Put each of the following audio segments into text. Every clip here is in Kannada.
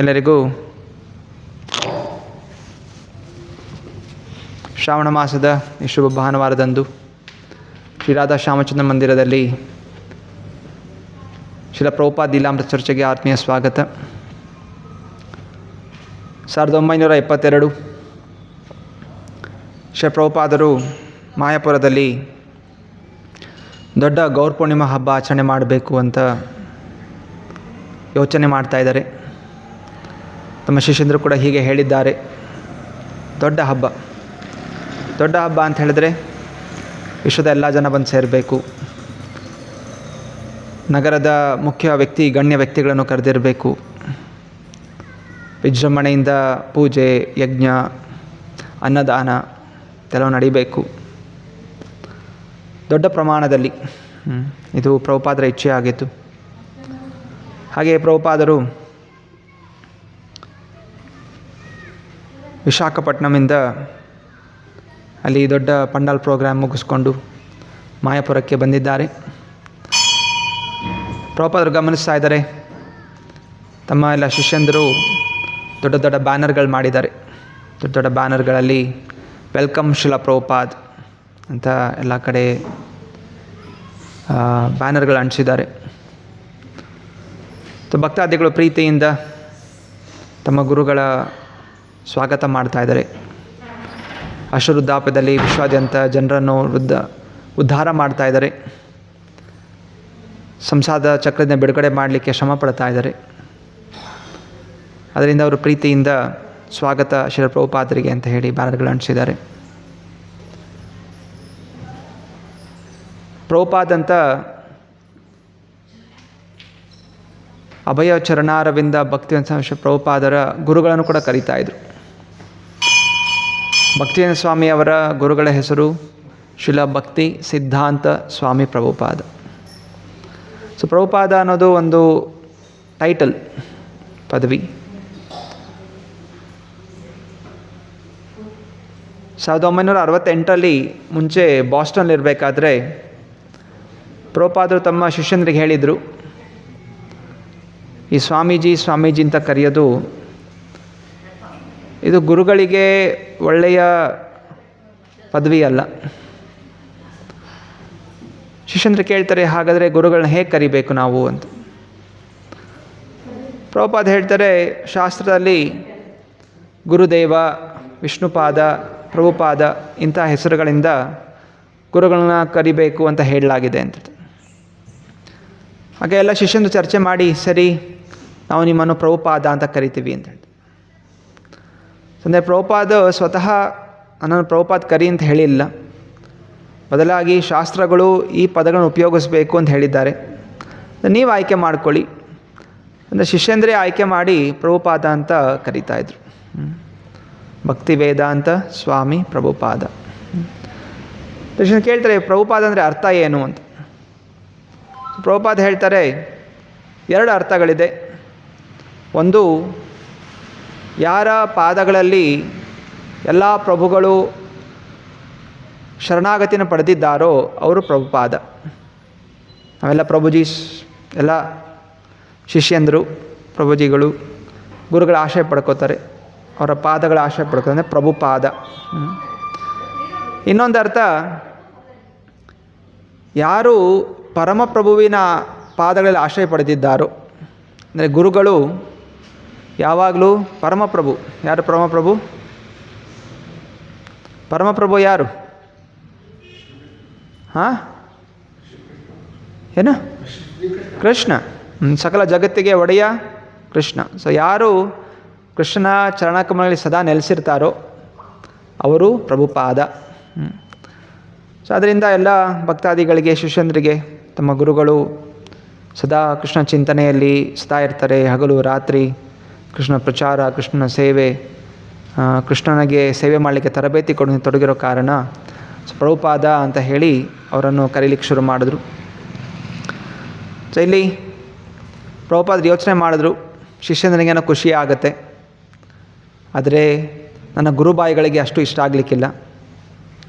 ಎಲ್ಲರಿಗೂ ಶ್ರಾವಣ ಮಾಸದ ಈ ಶುಭ ಭಾನುವಾರದಂದು ಶ್ರೀ ರಾಧಾ ಶ್ಯಾಮಚಂದ್ರ ಮಂದಿರದಲ್ಲಿ ಶ್ರೀಲ ಪ್ರಭುಪಾದ ಲೀಲಾಮೃತ ಚರ್ಚೆಗೆ ಆತ್ಮೀಯ ಸ್ವಾಗತ. 1972 ಶ್ರೀ ಪ್ರಭುಪಾದರು ಮಾಯಾಪುರದಲ್ಲಿ ದೊಡ್ಡ ಗೌರ ಪೂರ್ಣಿಮಾ ಹಬ್ಬ ಆಚರಣೆ ಮಾಡಬೇಕು ಅಂತ ಯೋಚನೆ ಮಾಡ್ತಾಯಿದ್ದಾರೆ. ತಮ್ಮ ಶಿಷ್ಯಂದರು ಕೂಡ ಹೀಗೆ ಹೇಳಿದ್ದಾರೆ. ದೊಡ್ಡ ಹಬ್ಬ ಅಂತ ಹೇಳಿದ್ರೆ ವಿಶ್ವದ ಎಲ್ಲ ಜನ ಬಂದು ಸೇರಬೇಕು, ನಗರದ ಮುಖ್ಯ ಗಣ್ಯ ವ್ಯಕ್ತಿಗಳನ್ನು ಕರೆದಿರಬೇಕು, ವಿಜೃಂಭಣೆಯಿಂದ ಪೂಜೆ, ಯಜ್ಞ, ಅನ್ನದಾನ ಎಲ್ಲವೂ ನಡೀಬೇಕು ದೊಡ್ಡ ಪ್ರಮಾಣದಲ್ಲಿ. ಇದು ಪ್ರಭುಪಾದರ ಇಚ್ಛೆ ಆಗಿತ್ತು. ಹಾಗೆಯೇ ಪ್ರಭುಪಾದರು ವಿಶಾಖಪಟ್ಟಣಮಿಂದ ಅಲ್ಲಿ ದೊಡ್ಡ ಪಂಡಾಲ್ ಪ್ರೋಗ್ರಾಮ್ ಮುಗಿಸ್ಕೊಂಡು ಮಾಯಾಪುರಕ್ಕೆ ಬಂದಿದ್ದಾರೆ. ಪ್ರಭುಪಾದರು ಗಮನಿಸ್ತಾ ಇದ್ದಾರೆ, ತಮ್ಮ ಎಲ್ಲ ಶಿಷ್ಯಂದರು ದೊಡ್ಡ ದೊಡ್ಡ ಬ್ಯಾನರ್ಗಳು ಮಾಡಿದ್ದಾರೆ. ದೊಡ್ಡ ದೊಡ್ಡ ಬ್ಯಾನರ್ಗಳಲ್ಲಿ ವೆಲ್ಕಮ್ ಶ್ರೀಲ ಪ್ರಭುಪಾದ್ ಅಂತ ಎಲ್ಲ ಕಡೆ ಬ್ಯಾನರ್ಗಳು ಅಂಟಿಸಿದ್ದಾರೆ. ಭಕ್ತಾದಿಗಳು ಪ್ರೀತಿಯಿಂದ ತಮ್ಮ ಗುರುಗಳ ಸ್ವಾಗತ ಮಾಡ್ತಾ ಇದ್ದಾರೆ. ಅಶ್ವವೃದ್ಧಾಪ್ಯದಲ್ಲಿ ವಿಶ್ವಾದ್ಯಂತ ಜನರನ್ನು ಉದ್ಧಾರ ಮಾಡ್ತಾ ಇದ್ದಾರೆ. ಸಂಸಾರದ ಚಕ್ರದಿಂದ ಬಿಡುಗಡೆ ಮಾಡಲಿಕ್ಕೆ ಶ್ರಮ ಪಡ್ತಾ ಇದ್ದಾರೆ. ಅದರಿಂದ ಅವರು ಪ್ರೀತಿಯಿಂದ ಸ್ವಾಗತ ಶ್ರೀಲ ಪ್ರಭುಪಾದರಿಗೆ ಅಂತ ಹೇಳಿ ಬ್ಯಾನರ್ಗಳು ಅಂಟಿಸಿದ್ದಾರೆ. ಪ್ರಭುಪಾದ್ ಅಂತ ಅಭಯ ಚರಣಾರವಿಂದ ಭಕ್ತಿವೇದಾಂತ ಪ್ರಭುಪಾದರ ಗುರುಗಳನ್ನು ಕೂಡ ಕರೀತಾ ಇದ್ರು. ಭಕ್ತಿವೇದಾಂತ ಸ್ವಾಮಿಯವರ ಗುರುಗಳ ಹೆಸರು ಶ್ರೀಲ ಭಕ್ತಿ ಸಿದ್ಧಾಂತ ಸ್ವಾಮಿ ಪ್ರಭುಪಾದ. ಸೊ ಪ್ರಭುಪಾದ ಅನ್ನೋದು ಒಂದು ಟೈಟಲ್, ಪದವಿ. 1968 ಮುಂಚೆ ಬಾಸ್ಟನ್ನಲ್ಲಿರಬೇಕಾದ್ರೆ ಪ್ರಭುಪಾದರು ತಮ್ಮ ಶಿಷ್ಯಂದ್ರಿಗೆ ಹೇಳಿದರು, ಈ ಸ್ವಾಮೀಜಿ ಅಂತ ಕರೆಯೋದು ಇದು ಗುರುಗಳಿಗೆ ಒಳ್ಳೆಯ ಪದವಿ ಅಲ್ಲ. ಶಿಷ್ಯಂದ್ರು ಕೇಳ್ತಾರೆ, ಹಾಗಾದರೆ ಗುರುಗಳನ್ನ ಹೇಗೆ ಕರಿಬೇಕು ನಾವು ಅಂತ. ಪ್ರಭುಪಾದ ಹೇಳ್ತಾರೆ, ಶಾಸ್ತ್ರದಲ್ಲಿ ಗುರುದೇವ, ವಿಷ್ಣುಪಾದ, ಪ್ರಭುಪಾದ ಇಂಥ ಹೆಸರುಗಳಿಂದ ಗುರುಗಳನ್ನ ಕರಿಬೇಕು ಅಂತ ಹೇಳಲಾಗಿದೆ ಅಂತ. ಹಾಗೆ ಎಲ್ಲ ಶಿಷ್ಯಂದು ಚರ್ಚೆ ಮಾಡಿ, ಸರಿ ನಾವು ನಿಮ್ಮನ್ನು ಪ್ರಭುಪಾದ ಅಂತ ಕರಿತೀವಿ ಅಂತ ಹೇಳ್ತಾರೆ. ಅಂದರೆ ಪ್ರಭುಪಾದ ಸ್ವತಃ ನನ್ನನ್ನು ಪ್ರಭುಪಾದ ಕರಿ ಅಂತ ಹೇಳಿಲ್ಲ, ಬದಲಾಗಿ ಶಾಸ್ತ್ರಗಳು ಈ ಪದಗಳನ್ನು ಉಪಯೋಗಿಸಬೇಕು ಅಂತ ಹೇಳಿದ್ದಾರೆ. ನೀವು ಆಯ್ಕೆ ಮಾಡ್ಕೊಳ್ಳಿ ಅಂದರೆ ಶಿಷ್ಯಂದ್ರೇ ಆಯ್ಕೆ ಮಾಡಿ ಪ್ರಭುಪಾದ ಅಂತ ಕರೀತಾಯಿದ್ರು. ಭಕ್ತಿ ವೇದಾಂತ ಸ್ವಾಮಿ ಪ್ರಭುಪಾದ. ಶಿಷ್ಯನ್ ಕೇಳ್ತಾರೆ, ಪ್ರಭುಪಾದ ಅಂದರೆ ಅರ್ಥ ಏನು ಅಂತ. ಪ್ರಭುಪಾದ ಹೇಳ್ತಾರೆ, 2 ಅರ್ಥಗಳಿದೆ. ಒಂದು, ಯಾರ ಪಾದಗಳಲ್ಲಿ ಎಲ್ಲ ಪ್ರಭುಗಳು ಶರಣಾಗತಿಯನ್ನು ಪಡೆದಿದ್ದಾರೋ ಅವರು ಪ್ರಭುಪಾದ. ನಾವೆಲ್ಲ ಪ್ರಭುಜಿ, ಎಲ್ಲ ಶಿಷ್ಯಂದರು ಪ್ರಭುಜಿಗಳು ಗುರುಗಳ ಆಶ್ರಯ ಪಡ್ಕೋತಾರೆ, ಅವರ ಪಾದಗಳ ಆಶ್ರಯ ಪಡ್ಕೋತಾರೆ, ಅಂದರೆ ಪ್ರಭುಪಾದ. ಇನ್ನೊಂದು ಅರ್ಥ, ಯಾರು ಪರಮಪ್ರಭುವಿನ ಪಾದಗಳಲ್ಲಿ ಆಶ್ರಯ ಪಡೆದಿದ್ದಾರೋ, ಅಂದರೆ ಗುರುಗಳು ಯಾವಾಗಲೂ ಪರಮಪ್ರಭು. ಯಾರು ಪರಮಪ್ರಭು? ಪರಮಪ್ರಭು ಯಾರು? ಏನು? ಕೃಷ್ಣ. ಸಕಲ ಜಗತ್ತಿಗೆ ಒಡೆಯ ಕೃಷ್ಣ. ಸೊ ಯಾರು ಕೃಷ್ಣನ ಚರಣಕಮಲದಲ್ಲಿ ಸದಾ ನೆಲೆಸಿರ್ತಾರೋ ಅವರು ಪ್ರಭುಪಾದ. ಸೊ ಅದರಿಂದ ಎಲ್ಲ ಭಕ್ತಾದಿಗಳಿಗೆ, ಶಿಷ್ಯಂದ್ರಿಗೆ ತಮ್ಮ ಗುರುಗಳು ಸದಾ ಕೃಷ್ಣ ಚಿಂತನೆಯಲ್ಲಿ ಸದಾ ಇರ್ತಾರೆ. ಹಗಲು ರಾತ್ರಿ ಕೃಷ್ಣ ಪ್ರಚಾರ, ಕೃಷ್ಣನ ಸೇವೆ, ಕೃಷ್ಣನಿಗೆ ಸೇವೆ ಮಾಡಲಿಕ್ಕೆ ತರಬೇತಿ ತೊಡಗಿರೋ ಕಾರಣ ಪ್ರಭುಪಾದ ಅಂತ ಹೇಳಿ ಅವರನ್ನು ಕರೀಲಿಕ್ಕೆ ಶುರು ಮಾಡಿದ್ರು. ಸೊ ಇಲ್ಲಿ ಪ್ರಭುಪಾದರು ಯೋಚನೆ ಮಾಡಿದ್ರು, ಶಿಷ್ಯನಿಗೇನೋ ಖುಷಿ ಆಗುತ್ತೆ, ಆದರೆ ನನ್ನ ಗುರುಬಾಯಿಗಳಿಗೆ ಅಷ್ಟು ಇಷ್ಟ ಆಗಲಿಕ್ಕಿಲ್ಲ.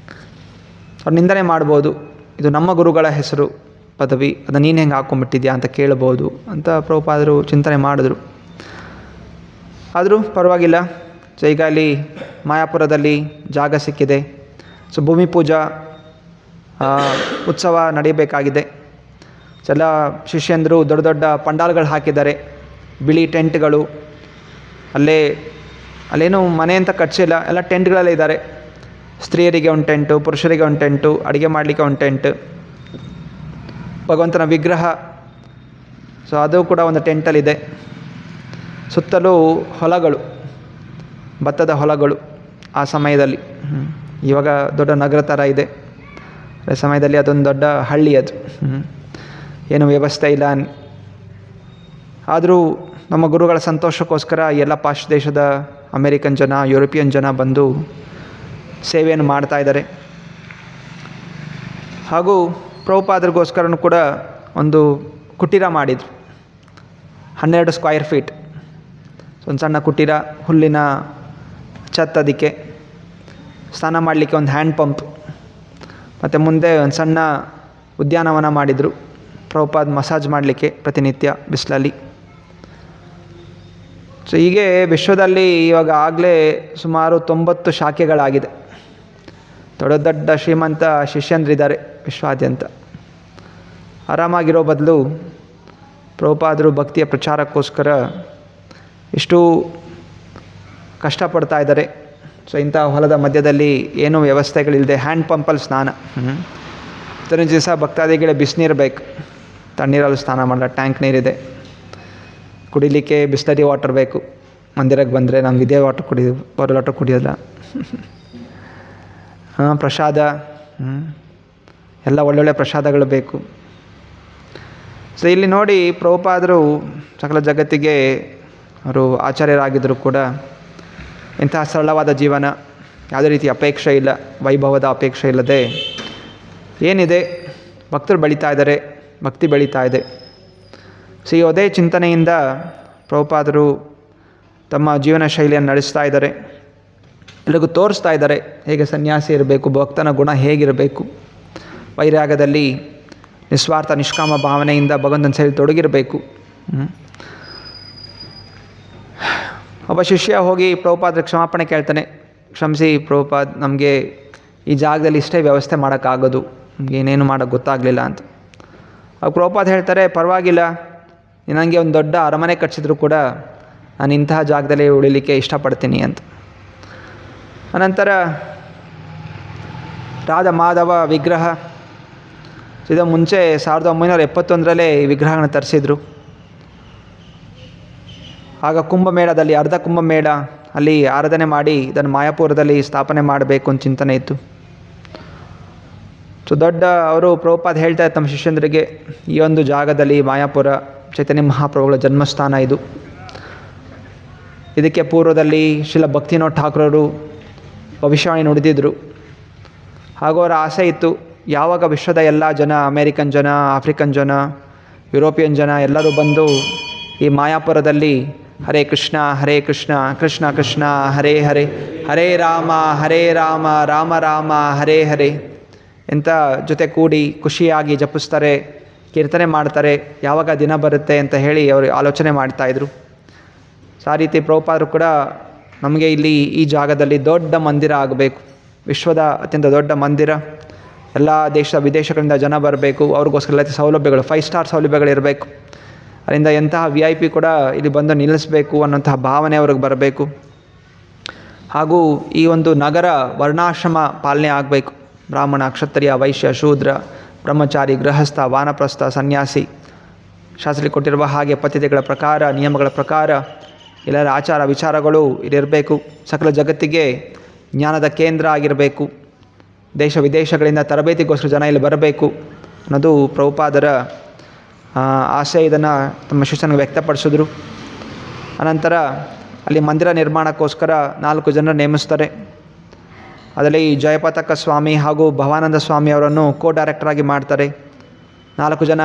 ಅವ್ರು ನಿಂದನೆ ಮಾಡ್ಬೋದು, ಇದು ನಮ್ಮ ಗುರುಗಳ ಹೆಸರು, ಪದವಿ, ಅದನ್ನು ನೀನು ಹೆಂಗೆ ಹಾಕ್ಕೊಂಬಿಟ್ಟಿದ್ಯಾ ಅಂತ ಕೇಳ್ಬೋದು ಅಂತ ಪ್ರಭುಪಾದರು ಚಿಂತನೆ ಮಾಡಿದ್ರು. ಆದರೂ ಪರವಾಗಿಲ್ಲ. ಸೊ ಈಗ ಅಲ್ಲಿ ಮಾಯಾಪುರದಲ್ಲಿ ಜಾಗ ಸಿಕ್ಕಿದೆ. ಸೊ ಭೂಮಿ ಪೂಜಾ ಉತ್ಸವ ನಡೀಬೇಕಾಗಿದೆ. ಎಲ್ಲ ಶಿಷ್ಯಂದರು ದೊಡ್ಡ ದೊಡ್ಡ ಪಂಡಾಲ್ಗಳು ಹಾಕಿದ್ದಾರೆ, ಬಿಳಿ ಟೆಂಟ್ಗಳು. ಅಲ್ಲೇನು ಮನೆ ಅಂತ ಕಟ್ಸಿಲ್ಲ, ಎಲ್ಲ ಟೆಂಟ್ಗಳಲ್ಲೇ ಇದ್ದಾರೆ. ಸ್ತ್ರೀಯರಿಗೆ ಒಂದು ಟೆಂಟು, ಪುರುಷರಿಗೆ ಒಂದು ಟೆಂಟು, ಅಡುಗೆ ಮಾಡಲಿಕ್ಕೆ ಒಂದು ಟೆಂಟ್, ಭಗವಂತನ ವಿಗ್ರಹ ಸೊ ಅದು ಕೂಡ ಒಂದು ಟೆಂಟಲ್ಲಿದೆ. ಸುತ್ತಲೂ ಹೊಲಗಳು, ಭತ್ತದ ಹೊಲಗಳು ಆ ಸಮಯದಲ್ಲಿ. ಇವಾಗ ದೊಡ್ಡ ನಗರ ಥರ ಇದೆ, ಆ ಸಮಯದಲ್ಲಿ ಅದೊಂದು ದೊಡ್ಡ ಹಳ್ಳಿ ಅದು. ಏನು ವ್ಯವಸ್ಥೆ ಇಲ್ಲ. ಆದರೂ ನಮ್ಮ ಗುರುಗಳ ಸಂತೋಷಕ್ಕೋಸ್ಕರ ಎಲ್ಲ ಪಾಶ್ಚಾತ್ಯ ದೇಶದ ಅಮೇರಿಕನ್ ಜನ, ಯುರೋಪಿಯನ್ ಜನ ಬಂದು ಸೇವೆಯನ್ನು ಮಾಡ್ತಾಯಿದ್ದಾರೆ. ಹಾಗೂ ಪ್ರಭುಪಾದರಿಗೋಸ್ಕರನೂ ಕೂಡ ಒಂದು ಕುಟೀರ ಮಾಡಿದರು, 12 ಸ್ಕ್ವೇರ್ ಫೀಟ್. ಒಂದು ಸಣ್ಣ ಕುಟೀರ, ಹುಲ್ಲಿನ ಛತ್, ಅದಕ್ಕೆ ಸ್ನಾನ ಮಾಡಲಿಕ್ಕೆ ಒಂದು ಹ್ಯಾಂಡ್ ಪಂಪ್, ಮತ್ತು ಮುಂದೆ ಒಂದು ಸಣ್ಣ ಉದ್ಯಾನವನ ಮಾಡಿದರು ಪ್ರಭುಪಾದ್ ಮಸಾಜ್ ಮಾಡಲಿಕ್ಕೆ ಪ್ರತಿನಿತ್ಯ ಬಿಸಿಲಲ್ಲಿ. ಸೊ ಹೀಗೆ ವಿಶ್ವದಲ್ಲಿ ಇವಾಗ ಆಗಲೇ ಸುಮಾರು 90 ಶಾಖೆಗಳಾಗಿದೆ. ದೊಡ್ಡ ದೊಡ್ಡ ಶ್ರೀಮಂತ ಶಿಷ್ಯಂದ್ರಿದ್ದಾರೆ ವಿಶ್ವಾದ್ಯಂತ. ಆರಾಮಾಗಿರೋ ಬದಲು ಪ್ರಭುಪಾದರು ಭಕ್ತಿಯ ಪ್ರಚಾರಕ್ಕೋಸ್ಕರ ಇಷ್ಟು ಕಷ್ಟಪಡ್ತಾ ಇದ್ದಾರೆ. ಸೊ ಇಂಥ ಹೊಲದ ಮಧ್ಯದಲ್ಲಿ ಏನೂ ವ್ಯವಸ್ಥೆಗಳಿಲ್ಲದೆ ಹ್ಯಾಂಡ್ ಪಂಪಲ್ಲಿ ಸ್ನಾನ. ಇತ್ತೊಂದು ದಿವಸ ಭಕ್ತಾದಿಗಳಿಗೆ ಬಿಸಿನೀರು ಬೇಕು, ತಣ್ಣೀರಲ್ಲಿ ಸ್ನಾನ ಮಾಡೋ ಟ್ಯಾಂಕ್ ನೀರಿದೆ. ಕುಡಿಲಿಕ್ಕೆ ಬಿಸ್ಲರಿ ವಾಟರ್ ಬೇಕು. ಮಂದಿರಕ್ಕೆ ಬಂದರೆ ನಮ್ಗೆ ಇದೇ ವಾಟರ್ ಬೋರ್ವೆಲ್ ವಾಟರ್ ಕುಡಿಯೋಲ್ಲ. ಪ್ರಸಾದ, ಎಲ್ಲ ಒಳ್ಳೊಳ್ಳೆ ಪ್ರಸಾದಗಳು ಬೇಕು. ಸೊ ಇಲ್ಲಿ ನೋಡಿ, ಪ್ರಭುಪಾದರು ಸಕಲ ಜಗತ್ತಿಗೆ ಅವರು ಆಚಾರ್ಯರಾಗಿದ್ದರೂ ಕೂಡ ಇಂತಹ ಸರಳವಾದ ಜೀವನ, ಯಾವುದೇ ರೀತಿ ಅಪೇಕ್ಷೆ ಇಲ್ಲ, ವೈಭವದ ಅಪೇಕ್ಷೆ ಇಲ್ಲದೆ ಏನಿದೆ ಭಕ್ತರು ಬೆಳೀತಾ ಇದ್ದಾರೆ, ಭಕ್ತಿ ಬೆಳೀತಾ ಇದೆ. ಸೊ ಈ ಅದೇ ಚಿಂತನೆಯಿಂದ ಪ್ರಭುಪಾದರು ತಮ್ಮ ಜೀವನ ಶೈಲಿಯನ್ನು ನಡೆಸ್ತಾ ಇದ್ದಾರೆ. ಎಲ್ರಿಗೂ ತೋರಿಸ್ತಾ ಇದ್ದಾರೆ ಹೇಗೆ ಸನ್ಯಾಸಿ ಇರಬೇಕು, ಭಕ್ತನ ಗುಣ ಹೇಗಿರಬೇಕು, ವೈರಾಗ್ಯದಲ್ಲಿ ನಿಸ್ವಾರ್ಥ ನಿಷ್ಕಾಮ ಭಾವನೆಯಿಂದ ಭಗವಂತನ ಸೇರಿ ತೊಡಗಿರಬೇಕು. ಒಬ್ಬ ಶಿಷ್ಯ ಹೋಗಿ ಪ್ರಭುಪಾದರಿಗೆ ಕ್ಷಮಾಪಣೆ ಕೇಳ್ತಾನೆ, ಕ್ಷಮಿಸಿ ಪ್ರಭುಪಾದ್, ನಮಗೆ ಈ ಜಾಗದಲ್ಲಿ ಇಷ್ಟೇ ವ್ಯವಸ್ಥೆ ಮಾಡೋಕ್ಕಾಗೋದು, ನಮ್ಗೆ ಏನೇನು ಮಾಡೋಕ್ಕೆ ಗೊತ್ತಾಗಲಿಲ್ಲ ಅಂತ. ಆಗ ಪ್ರಭುಪಾದ ಹೇಳ್ತಾರೆ, ಪರವಾಗಿಲ್ಲ, ನನಗೆ ಒಂದು ದೊಡ್ಡ ಅರಮನೆ ಕಟ್ಟಿಸಿದ್ರು ಕೂಡ ನಾನು ಇಂತಹ ಜಾಗದಲ್ಲಿ ಉಳಿಲಿಕ್ಕೆ ಇಷ್ಟಪಡ್ತೀನಿ ಅಂತ. ಅನಂತರ ರಾಧ ಮಾಧವ ವಿಗ್ರಹ, ಇದು ಮುಂಚೆ 1971 ಈ ವಿಗ್ರಹಗಳನ್ನು ತರಿಸಿದ್ರು. ಆಗ ಕುಂಭಮೇಳದಲ್ಲಿ, ಅರ್ಧ ಕುಂಭಮೇಳ ಅಲ್ಲಿ ಆರಾಧನೆ ಮಾಡಿ ಇದನ್ನು ಮಾಯಾಪುರದಲ್ಲಿ ಸ್ಥಾಪನೆ ಮಾಡಬೇಕು ಅಂತ ಚಿಂತನೆ ಇತ್ತು. ಸೊ ದೊಡ್ಡ ಅವರು ಪ್ರಭುಪಾದ ಹೇಳ್ತಾರೆ ತಮ್ಮ ಶಿಷ್ಯಂದರಿಗೆ, ಈ ಒಂದು ಜಾಗದಲ್ಲಿ ಮಾಯಾಪುರ ಚೈತನ್ಯ ಮಹಾಪ್ರಭುಗಳ ಜನ್ಮಸ್ಥಾನ ಇದು. ಇದಕ್ಕೆ ಪೂರ್ವದಲ್ಲಿ ಶ್ರೀಲ ಭಕ್ತಿವಿನೋದ್ ಠಾಕೂರರು ಭವಿಷ್ಯವಾಣಿ ನುಡಿದಿದ್ರು. ಹಾಗೂ ಅವರ ಆಸೆ ಇತ್ತು, ಯಾವಾಗ ವಿಶ್ವದ ಎಲ್ಲ ಜನ, ಅಮೇರಿಕನ್ ಜನ, ಆಫ್ರಿಕನ್ ಜನ, ಯುರೋಪಿಯನ್ ಜನ ಎಲ್ಲರೂ ಬಂದು ಈ ಮಾಯಾಪುರದಲ್ಲಿ ಹರೇ ಕೃಷ್ಣ ಹರೇ ಕೃಷ್ಣ ಕೃಷ್ಣ ಕೃಷ್ಣ ಹರೇ ಹರೇ, ಹರೇ ರಾಮ ರಾಮ ರಾಮ ಹರೇ ಹರೇ ಎಂತ ಜೊತೆ ಕೂಡಿ ಖುಷಿಯಾಗಿ ಜಪಿಸ್ತಾರೆ, ಕೀರ್ತನೆ ಮಾಡ್ತಾರೆ, ಯಾವಾಗ ದಿನ ಬರುತ್ತೆ ಅಂತ ಹೇಳಿ ಅವರು ಆಲೋಚನೆ ಮಾಡ್ತಾಯಿದ್ರು. ಸೊ ಆ ರೀತಿ ಪ್ರಭುಪಾದರು ಕೂಡ ನಮಗೆ ಇಲ್ಲಿ ಈ ಜಾಗದಲ್ಲಿ ದೊಡ್ಡ ಮಂದಿರ ಆಗಬೇಕು, ವಿಶ್ವದ ಅತ್ಯಂತ ದೊಡ್ಡ ಮಂದಿರ, ಎಲ್ಲ ದೇಶ ವಿದೇಶಗಳಿಂದ ಜನ ಬರಬೇಕು, ಅವ್ರಿಗೋಸ್ಕರ ಎಲ್ಲ ಸೌಲಭ್ಯಗಳು, 5 ಸ್ಟಾರ್ ಸೌಲಭ್ಯಗಳಿರಬೇಕು. ಅದರಿಂದ ಎಂತಹ VIP ಕೂಡ ಇಲ್ಲಿ ಬಂದು ನಿಲ್ಲಿಸಬೇಕು ಅನ್ನೋಂತಹ ಭಾವನೆ ಅವ್ರಿಗೆ ಬರಬೇಕು. ಹಾಗೂ ಈ ಒಂದು ನಗರ ವರ್ಣಾಶ್ರಮ ಪಾಲನೆ ಆಗಬೇಕು. ಬ್ರಾಹ್ಮಣ, ಕ್ಷತ್ರಿಯ, ವೈಶ್ಯ, ಶೂದ್ರ, ಬ್ರಹ್ಮಚಾರಿ, ಗೃಹಸ್ಥ, ವಾನಪ್ರಸ್ಥ, ಸನ್ಯಾಸಿ, ಶಾಸ್ತ್ರದಲ್ಲಿ ಕೊಟ್ಟಿರುವ ಹಾಗೆ ಪದ್ಧತಿಗಳ ಪ್ರಕಾರ, ನಿಯಮಗಳ ಪ್ರಕಾರ ಎಲ್ಲರ ಆಚಾರ ವಿಚಾರಗಳು ಇಲ್ಲಿರಬೇಕು. ಸಕಲ ಜಗತ್ತಿಗೆ ಜ್ಞಾನದ ಕೇಂದ್ರ ಆಗಿರಬೇಕು. ದೇಶ ವಿದೇಶಗಳಿಂದ ತರಬೇತಿಗೋಸ್ಕರ ಜನ ಇಲ್ಲಿ ಬರಬೇಕು ಅನ್ನೋದು ಪ್ರಭುಪಾದರ ಆಸೆ. ಇದನ್ನು ತಮ್ಮ ಶಿಷ್ಯನಿಗೆ ವ್ಯಕ್ತಪಡಿಸಿದ್ರು. ಅನಂತರ ಅಲ್ಲಿ ಮಂದಿರ ನಿರ್ಮಾಣಕ್ಕೋಸ್ಕರ 4 ಜನರು ನೇಮಿಸ್ತಾರೆ. ಅದರಲ್ಲಿ ಜಯಪತಾಕ ಸ್ವಾಮಿ ಹಾಗೂ ಭವಾನಂದ ಸ್ವಾಮಿ ಅವರನ್ನು ಡೈರೆಕ್ಟರಾಗಿ ಮಾಡ್ತಾರೆ. 4 ಜನ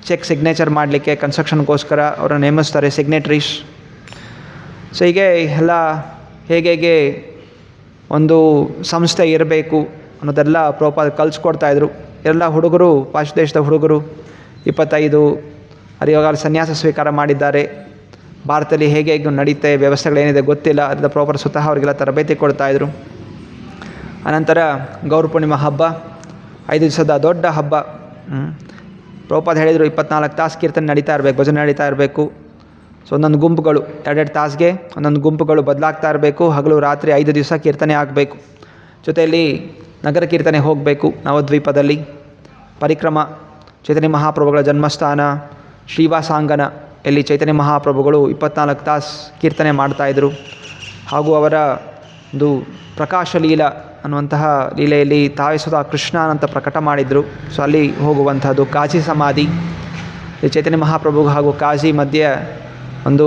ಚೆಕ್ ಸಿಗ್ನೇಚರ್ ಮಾಡಲಿಕ್ಕೆ ಕನ್ಸ್ಟ್ರಕ್ಷನ್ಗೋಸ್ಕರ ಅವರನ್ನು ನೇಮಿಸ್ತಾರೆ, ಸಿಗ್ನೇಟ್ರೀಸ್. ಸೊ ಹೀಗೆ ಎಲ್ಲ ಹೇಗೆ ಒಂದು ಸಂಸ್ಥೆ ಇರಬೇಕು ಅನ್ನೋದೆಲ್ಲ ಪ್ರಭುಪಾದ ಕಲಿಸ್ಕೊಡ್ತಾಯಿದ್ರು. ಎಲ್ಲ ಹುಡುಗರು, ಪಾಶ್ಚಾತ್ಯ ದೇಶದ ಹುಡುಗರು 25 ಇವಾಗ ಸನ್ಯಾಸ ಸ್ವೀಕಾರ ಮಾಡಿದ್ದಾರೆ. ಭಾರತದಲ್ಲಿ ಹೇಗೆ ಹೇಗೆ ನಡೀತೆ, ವ್ಯವಸ್ಥೆಗಳೇನಿದೆ ಗೊತ್ತಿಲ್ಲ. ಅದರಿಂದ ಪ್ರಭುಪಾದ ಸ್ವತಃ ಅವರಿಗೆಲ್ಲ ತರಬೇತಿ ಕೊಡ್ತಾಯಿದ್ರು. ಅನಂತರ ಗೌರ ಪೂರ್ಣಿಮಾ ಹಬ್ಬ 5 ದಿವಸದ ದೊಡ್ಡ ಹಬ್ಬ. ಪ್ರಭುಪಾದ ಹೇಳಿದರು 24 ತಾಸು ಕೀರ್ತನೆ ನಡೀತಾ ಇರಬೇಕು, ಭಜನೆ ನಡೀತಾ ಇರಬೇಕು. ಸೊ ಒಂದೊಂದು ಗುಂಪುಗಳು 2 ತಾಸಿಗೆ ಒಂದೊಂದು ಗುಂಪುಗಳು ಬದಲಾಗ್ತಾ ಇರಬೇಕು. ಹಗಲು ರಾತ್ರಿ 5 ದಿವಸ ಕೀರ್ತನೆ ಆಗಬೇಕು. ಜೊತೆಯಲ್ಲಿ ನಗರ ಕೀರ್ತನೆ ಹೋಗಬೇಕು. ನವದ್ವೀಪದಲ್ಲಿ ಪರಿಕ್ರಮ, ಚೈತನ್ಯ ಮಹಾಪ್ರಭುಗಳ ಜನ್ಮಸ್ಥಾನ ಶ್ರೀವಾಸಾಂಗನ, ಎಲ್ಲಿ ಚೈತನ್ಯ ಮಹಾಪ್ರಭುಗಳು 24 ತಾಸು ಕೀರ್ತನೆ ಮಾಡ್ತಾಯಿದ್ರು. ಹಾಗೂ ಅವರ ಒಂದು ಪ್ರಕಾಶ ಲೀಲಾ ಅನ್ನುವಂತಹ ಲೀಲೆಯಲ್ಲಿ ತಾವೇ ಸ್ವತಃ ಕೃಷ್ಣನಂತ ಪ್ರಕಟ ಮಾಡಿದರು. ಸೊ ಅಲ್ಲಿ ಹೋಗುವಂಥದ್ದು. ಕಾಶಿ ಸಮಾಧಿ, ಚೈತನ್ಯ ಮಹಾಪ್ರಭು ಹಾಗೂ ಕಾಶಿ ಮಧ್ಯೆ ಒಂದು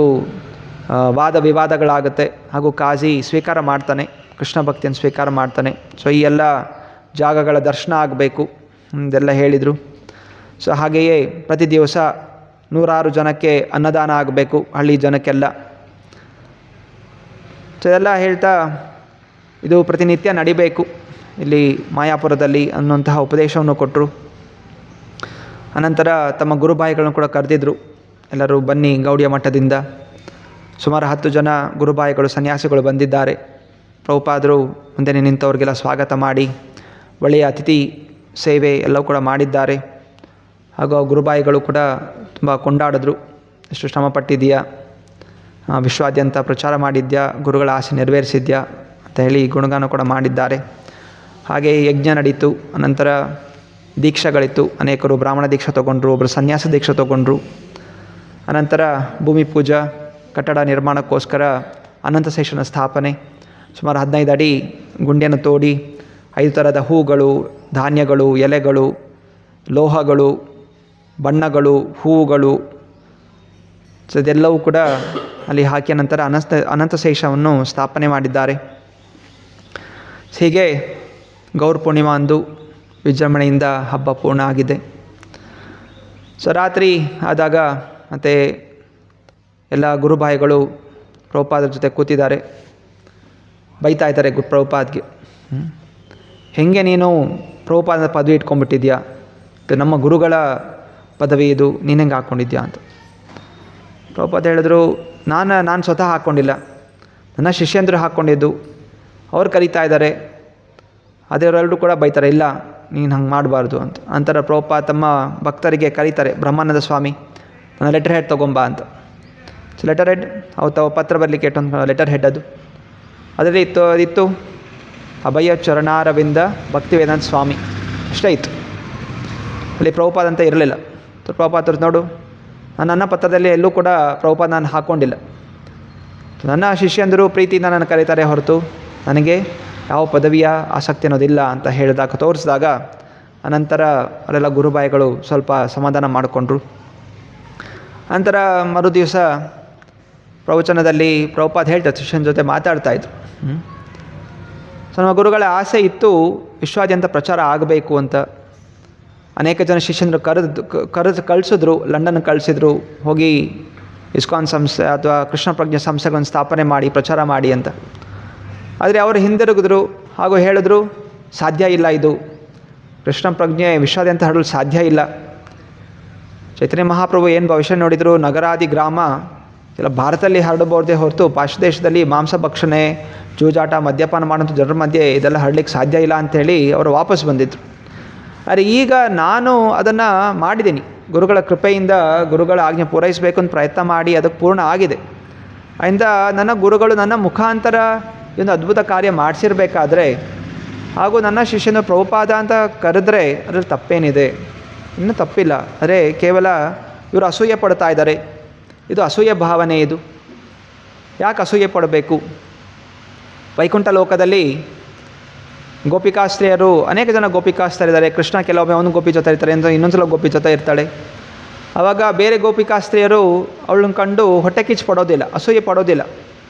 ವಾದ ವಿವಾದಗಳಾಗುತ್ತೆ. ಹಾಗೂ ಕಾಶಿ ಸ್ವೀಕಾರ ಮಾಡ್ತಾನೆ, ಕೃಷ್ಣ ಭಕ್ತಿಯನ್ನು ಸ್ವೀಕಾರ ಮಾಡ್ತಾನೆ. ಸೊ ಈ ಎಲ್ಲ ಜಾಗಗಳ ದರ್ಶನ ಆಗಬೇಕು ಇದೆಲ್ಲ ಹೇಳಿದರು. ಸೊ ಹಾಗೆಯೇ ಪ್ರತಿ ದಿವಸ 100 ಜನಕ್ಕೆ ಅನ್ನದಾನ ಆಗಬೇಕು, ಹಳ್ಳಿ ಜನಕ್ಕೆಲ್ಲ. ಸೊ ಇದೆಲ್ಲ ಹೇಳ್ತಾ ಇದು ಪ್ರತಿನಿತ್ಯ ನಡಿಬೇಕು ಇಲ್ಲಿ ಮಾಯಾಪುರದಲ್ಲಿ ಅನ್ನುವಂತಹ ಉಪದೇಶವನ್ನು ಕೊಟ್ಟರು. ಅನಂತರ ತಮ್ಮ ಗುರುಭಾಯಿಗಳನ್ನು ಕೂಡ ಕರೆದಿದ್ರು. ಎಲ್ಲರೂ ಬನ್ನಿ ಗೌಡಿಯ ಮಠದಿಂದ. ಸುಮಾರು 10 ಜನ ಗುರುಭಾಯಿಗಳು, ಸನ್ಯಾಸಿಗಳು ಬಂದಿದ್ದಾರೆ. ಪ್ರಭುಪಾದರು ಮುಂದೆ ನಿಂತವ್ರಿಗೆಲ್ಲ ಸ್ವಾಗತ ಮಾಡಿ ಒಳ್ಳೆಯ ಅತಿಥಿ ಸೇವೆ ಎಲ್ಲವೂ ಕೂಡ ಮಾಡಿದ್ದಾರೆ. ಹಾಗೂ ಆ ಗುರುಭಾಯಿಗಳು ಕೂಡ ತುಂಬ ಕೊಂಡಾಡಿದ್ರು. ಎಷ್ಟು ಶ್ರಮಪಟ್ಟಿದೆಯಾ, ವಿಶ್ವಾದ್ಯಂತ ಪ್ರಚಾರ ಮಾಡಿದ್ಯಾ, ಗುರುಗಳ ಆಸೆ ನೆರವೇರಿಸಿದ್ಯಾ ಅಂತ ಹೇಳಿ ಗುಣಗಾನ ಕೂಡ ಮಾಡಿದ್ದಾರೆ. ಹಾಗೆ ಯಜ್ಞ ನಡೀತು. ಅನಂತರ ದೀಕ್ಷೆಗಳಿತ್ತು. ಅನೇಕರು ಬ್ರಾಹ್ಮಣ ದೀಕ್ಷೆ ತೊಗೊಂಡ್ರು, ಒಬ್ಬರು ಸನ್ಯಾಸ ದೀಕ್ಷೆ ತೊಗೊಂಡ್ರು. ಅನಂತರ ಭೂಮಿ ಪೂಜಾ, ಕಟ್ಟಡ ನಿರ್ಮಾಣಕ್ಕೋಸ್ಕರ ಅನಂತಶೇಷನ ಸ್ಥಾಪನೆ. ಸುಮಾರು 15 ಅಡಿ ಗುಂಡಿಯನ್ನು ತೋಡಿ 5 ಥರದ ಹೂಗಳು, ಧಾನ್ಯಗಳು, ಎಲೆಗಳು, ಲೋಹಗಳು, ಬಣ್ಣಗಳು, ಹೂವುಗಳು, ಸೊ ಇದೆಲ್ಲವೂ ಕೂಡ ಅಲ್ಲಿ ಹಾಕಿದ ನಂತರ ಅನಂತಶೇಷವನ್ನು ಸ್ಥಾಪನೆ ಮಾಡಿದ್ದಾರೆ. ಹೀಗೆ ಗೌರ ಪೂರ್ಣಿಮಾ ಅಂದು ವಿಜೃಂಭಣೆಯಿಂದ ಹಬ್ಬ ಪೂರ್ಣ ಆಗಿದೆ. ಸೊ ರಾತ್ರಿ ಆದಾಗ ಮತ್ತು ಎಲ್ಲ ಗುರುಭಾಯಿಗಳು ಪ್ರಭುಪಾದರ ಜೊತೆ ಕೂತಿದ್ದಾರೆ. ಬೈತಾ ಇದ್ದಾರೆ ಪ್ರಭುಪಾದ್ಗೆ, ಹೇಗೆ ನೀನು ಪ್ರಭುಪಾದ ಪದವಿ ಇಟ್ಕೊಂಡ್ಬಿಟ್ಟಿದ್ಯಾ, ಇದು ನಮ್ಮ ಗುರುಗಳ ಪದವಿ, ಇದು ನೀನು ಹೆಂಗೆ ಹಾಕ್ಕೊಂಡಿದ್ಯಾ ಅಂತ. ಪ್ರಭುಪಾದ ಹೇಳಿದ್ರು, ನಾನು ಸ್ವತಃ ಹಾಕ್ಕೊಂಡಿಲ್ಲ, ನನ್ನ ಶಿಷ್ಯಂದರು ಹಾಕ್ಕೊಂಡಿದ್ದು, ಅವ್ರು ಕರೀತಾ ಇದ್ದಾರೆ, ಅದೆಲ್ಲರೂ ಕೂಡ ಬೈತಾರೆ, ಇಲ್ಲ ನೀನು ಹಂಗೆ ಮಾಡಬಾರ್ದು ಅಂತ. ಅಂತರ ಪ್ರಭುಪಾದ ತಮ್ಮ ಭಕ್ತರಿಗೆ ಕರೀತಾರೆ, ಬ್ರಹ್ಮಾನಂದ ಸ್ವಾಮಿ ನನ್ನ ಲೆಟರ್ ಹೆಡ್ ತೊಗೊಂಬಾ ಅಂತ. ಸೊ ಲೆಟರ್ ಹೆಡ್ ಅವತ್ತು ಪತ್ರ ಬರಲಿಕ್ಕೆ ಇಟ್ಟೊಂದು ಲೆಟರ್ ಹೆಡ್ ಅದರಲ್ಲಿ ಇತ್ತು ಅಭಯ ಚರಣಾರವಿಂದ ಭಕ್ತಿವೇದಾಂತ ಸ್ವಾಮಿ, ಅಷ್ಟೇ ಇತ್ತು. ಅಲ್ಲಿ ಪ್ರಭುಪಾದ ಅಂತ ಇರಲಿಲ್ಲ. ಪ್ರಭುಪಾದ ನೋಡು, ನನ್ನ ಪತ್ರದಲ್ಲಿ ಎಲ್ಲೂ ಕೂಡ ಪ್ರಭುಪಾದ ನಾನು ಹಾಕ್ಕೊಂಡಿಲ್ಲ. ನನ್ನ ಶಿಷ್ಯಂದರು ಪ್ರೀತಿಯಿಂದ ನಾನು ಕರೀತಾರೆ ಹೊರತು ನನಗೆ ಯಾವ ಪದವಿಯ ಆಸಕ್ತಿ ಅನ್ನೋದಿಲ್ಲ ಅಂತ ಹೇಳಿದಾಗ ತೋರಿಸಿದಾಗ ಅನಂತರ ಅವರೆಲ್ಲ ಗುರುಭಾಯಿಗಳು ಸ್ವಲ್ಪ ಸಮಾಧಾನ ಮಾಡಿಕೊಂಡ್ರು. ನಂತರ ಮರು ದಿವಸ ಪ್ರವಚನದಲ್ಲಿ ಪ್ರಭುಪಾದ ಹೇಳ್ತಾರೆ, ಶಿಷ್ಯನ ಜೊತೆ ಮಾತಾಡ್ತಾಯಿದ್ರು. ಸೊ ನಮ್ಮ ಗುರುಗಳ ಆಸೆ ಇತ್ತು ವಿಶ್ವಾದ್ಯಂತ ಪ್ರಚಾರ ಆಗಬೇಕು ಅಂತ. ಅನೇಕ ಜನ ಶಿಷ್ಯಂದರು ಕಳಿಸಿದ್ರು, ಲಂಡನ್ ಕಳಿಸಿದ್ರು, ಹೋಗಿ ಇಸ್ಕಾನ್ ಸಂಸ್ಥೆ ಅಥವಾ ಕೃಷ್ಣ ಪ್ರಜ್ಞೆ ಸಂಸ್ಥೆಗಳನ್ನು ಸ್ಥಾಪನೆ ಮಾಡಿ ಪ್ರಚಾರ ಮಾಡಿ ಅಂತ. ಆದರೆ ಅವರು ಹಿಂದಿರುಗಿದ್ರು ಹಾಗೂ ಹೇಳಿದ್ರು, ಸಾಧ್ಯ ಇಲ್ಲ, ಇದು ಕೃಷ್ಣ ಪ್ರಜ್ಞೆ ವಿಶ್ವಾದ್ಯಂತ ಹರಡಲು ಸಾಧ್ಯ ಇಲ್ಲ. ಚೈತನ್ಯ ಮಹಾಪ್ರಭು ಏನು ಭವಿಷ್ಯ ನೋಡಿದರು, ನಗರಾದಿ ಗ್ರಾಮ ಇಲ್ಲ ಭಾರತದಲ್ಲಿ ಹರಡಬಹುದೇ ಹೊರತು ಪಾಶ್ಚಾತ್ಯ ದೇಶದಲ್ಲಿ ಮಾಂಸ ಭಕ್ಷಣೆ, ಜೂಜಾಟ, ಮದ್ಯಪಾನ ಮಾಡೋಂಥ ಜನರ ಮಧ್ಯೆ ಇದೆಲ್ಲ ಹರಡಲಿಕ್ಕೆ ಸಾಧ್ಯ ಇಲ್ಲ ಅಂಥೇಳಿ ಅವರು ವಾಪಸ್ ಬಂದಿದ್ದರು. ಆದರೆ ಈಗ ನಾನು ಅದನ್ನು ಮಾಡಿದ್ದೀನಿ, ಗುರುಗಳ ಕೃಪೆಯಿಂದ ಗುರುಗಳ ಆಜ್ಞೆ ಪೂರೈಸಬೇಕು ಅಂತ ಪ್ರಯತ್ನ ಮಾಡಿ ಅದಕ್ಕೆ ಪೂರ್ಣ ಆಗಿದೆ. ಅದರಿಂದ ನನ್ನ ಗುರುಗಳು ನನ್ನ ಮುಖಾಂತರ ಒಂದು ಅದ್ಭುತ ಕಾರ್ಯ ಮಾಡಿಸಿರ್ಬೇಕಾದ್ರೆ ಹಾಗೂ ನನ್ನ ಶಿಷ್ಯನ ಪ್ರಭುಪಾದ ಅಂತ ಕರೆದ್ರೆ ಅದರಲ್ಲಿ ತಪ್ಪೇನಿದೆ? ಇನ್ನೂ ತಪ್ಪಿಲ್ಲ. ಆದರೆ ಕೇವಲ ಇವರು ಅಸೂಯೆ ಪಡ್ತಾ ಇದ್ದಾರೆ. ಇದು ಅಸೂಯೆ ಭಾವನೆ. ಇದು ಯಾಕೆ ಅಸೂಯೆ ಪಡಬೇಕು? ವೈಕುಂಠ ಲೋಕದಲ್ಲಿ ಗೋಪಿಕಾಸ್ತ್ರೀಯರು, ಅನೇಕ ಜನ ಗೋಪಿಕಾಸ್ತ್ರೀಯರಿದ್ದಾರೆ. ಕೃಷ್ಣ ಕೆಲವೊಮ್ಮೆ ಅವನು ಗೋಪಿ ಜೊತೆ ಇರ್ತಾರೆ, ಇನ್ನೊಂದು ಸಲ ಗೋಪಿ ಜೊತೆ ಇರ್ತಾಳೆ. ಆವಾಗ ಬೇರೆ ಗೋಪಿಕಾಸ್ತ್ರೀಯರು ಅವಳನ್ನ ಕಂಡು ಹೊಟ್ಟೆ ಕಿಚ್ಚು ಪಡೋದಿಲ್ಲ, ಅಸೂಯೆ ಪಡೋದಿಲ್ಲ.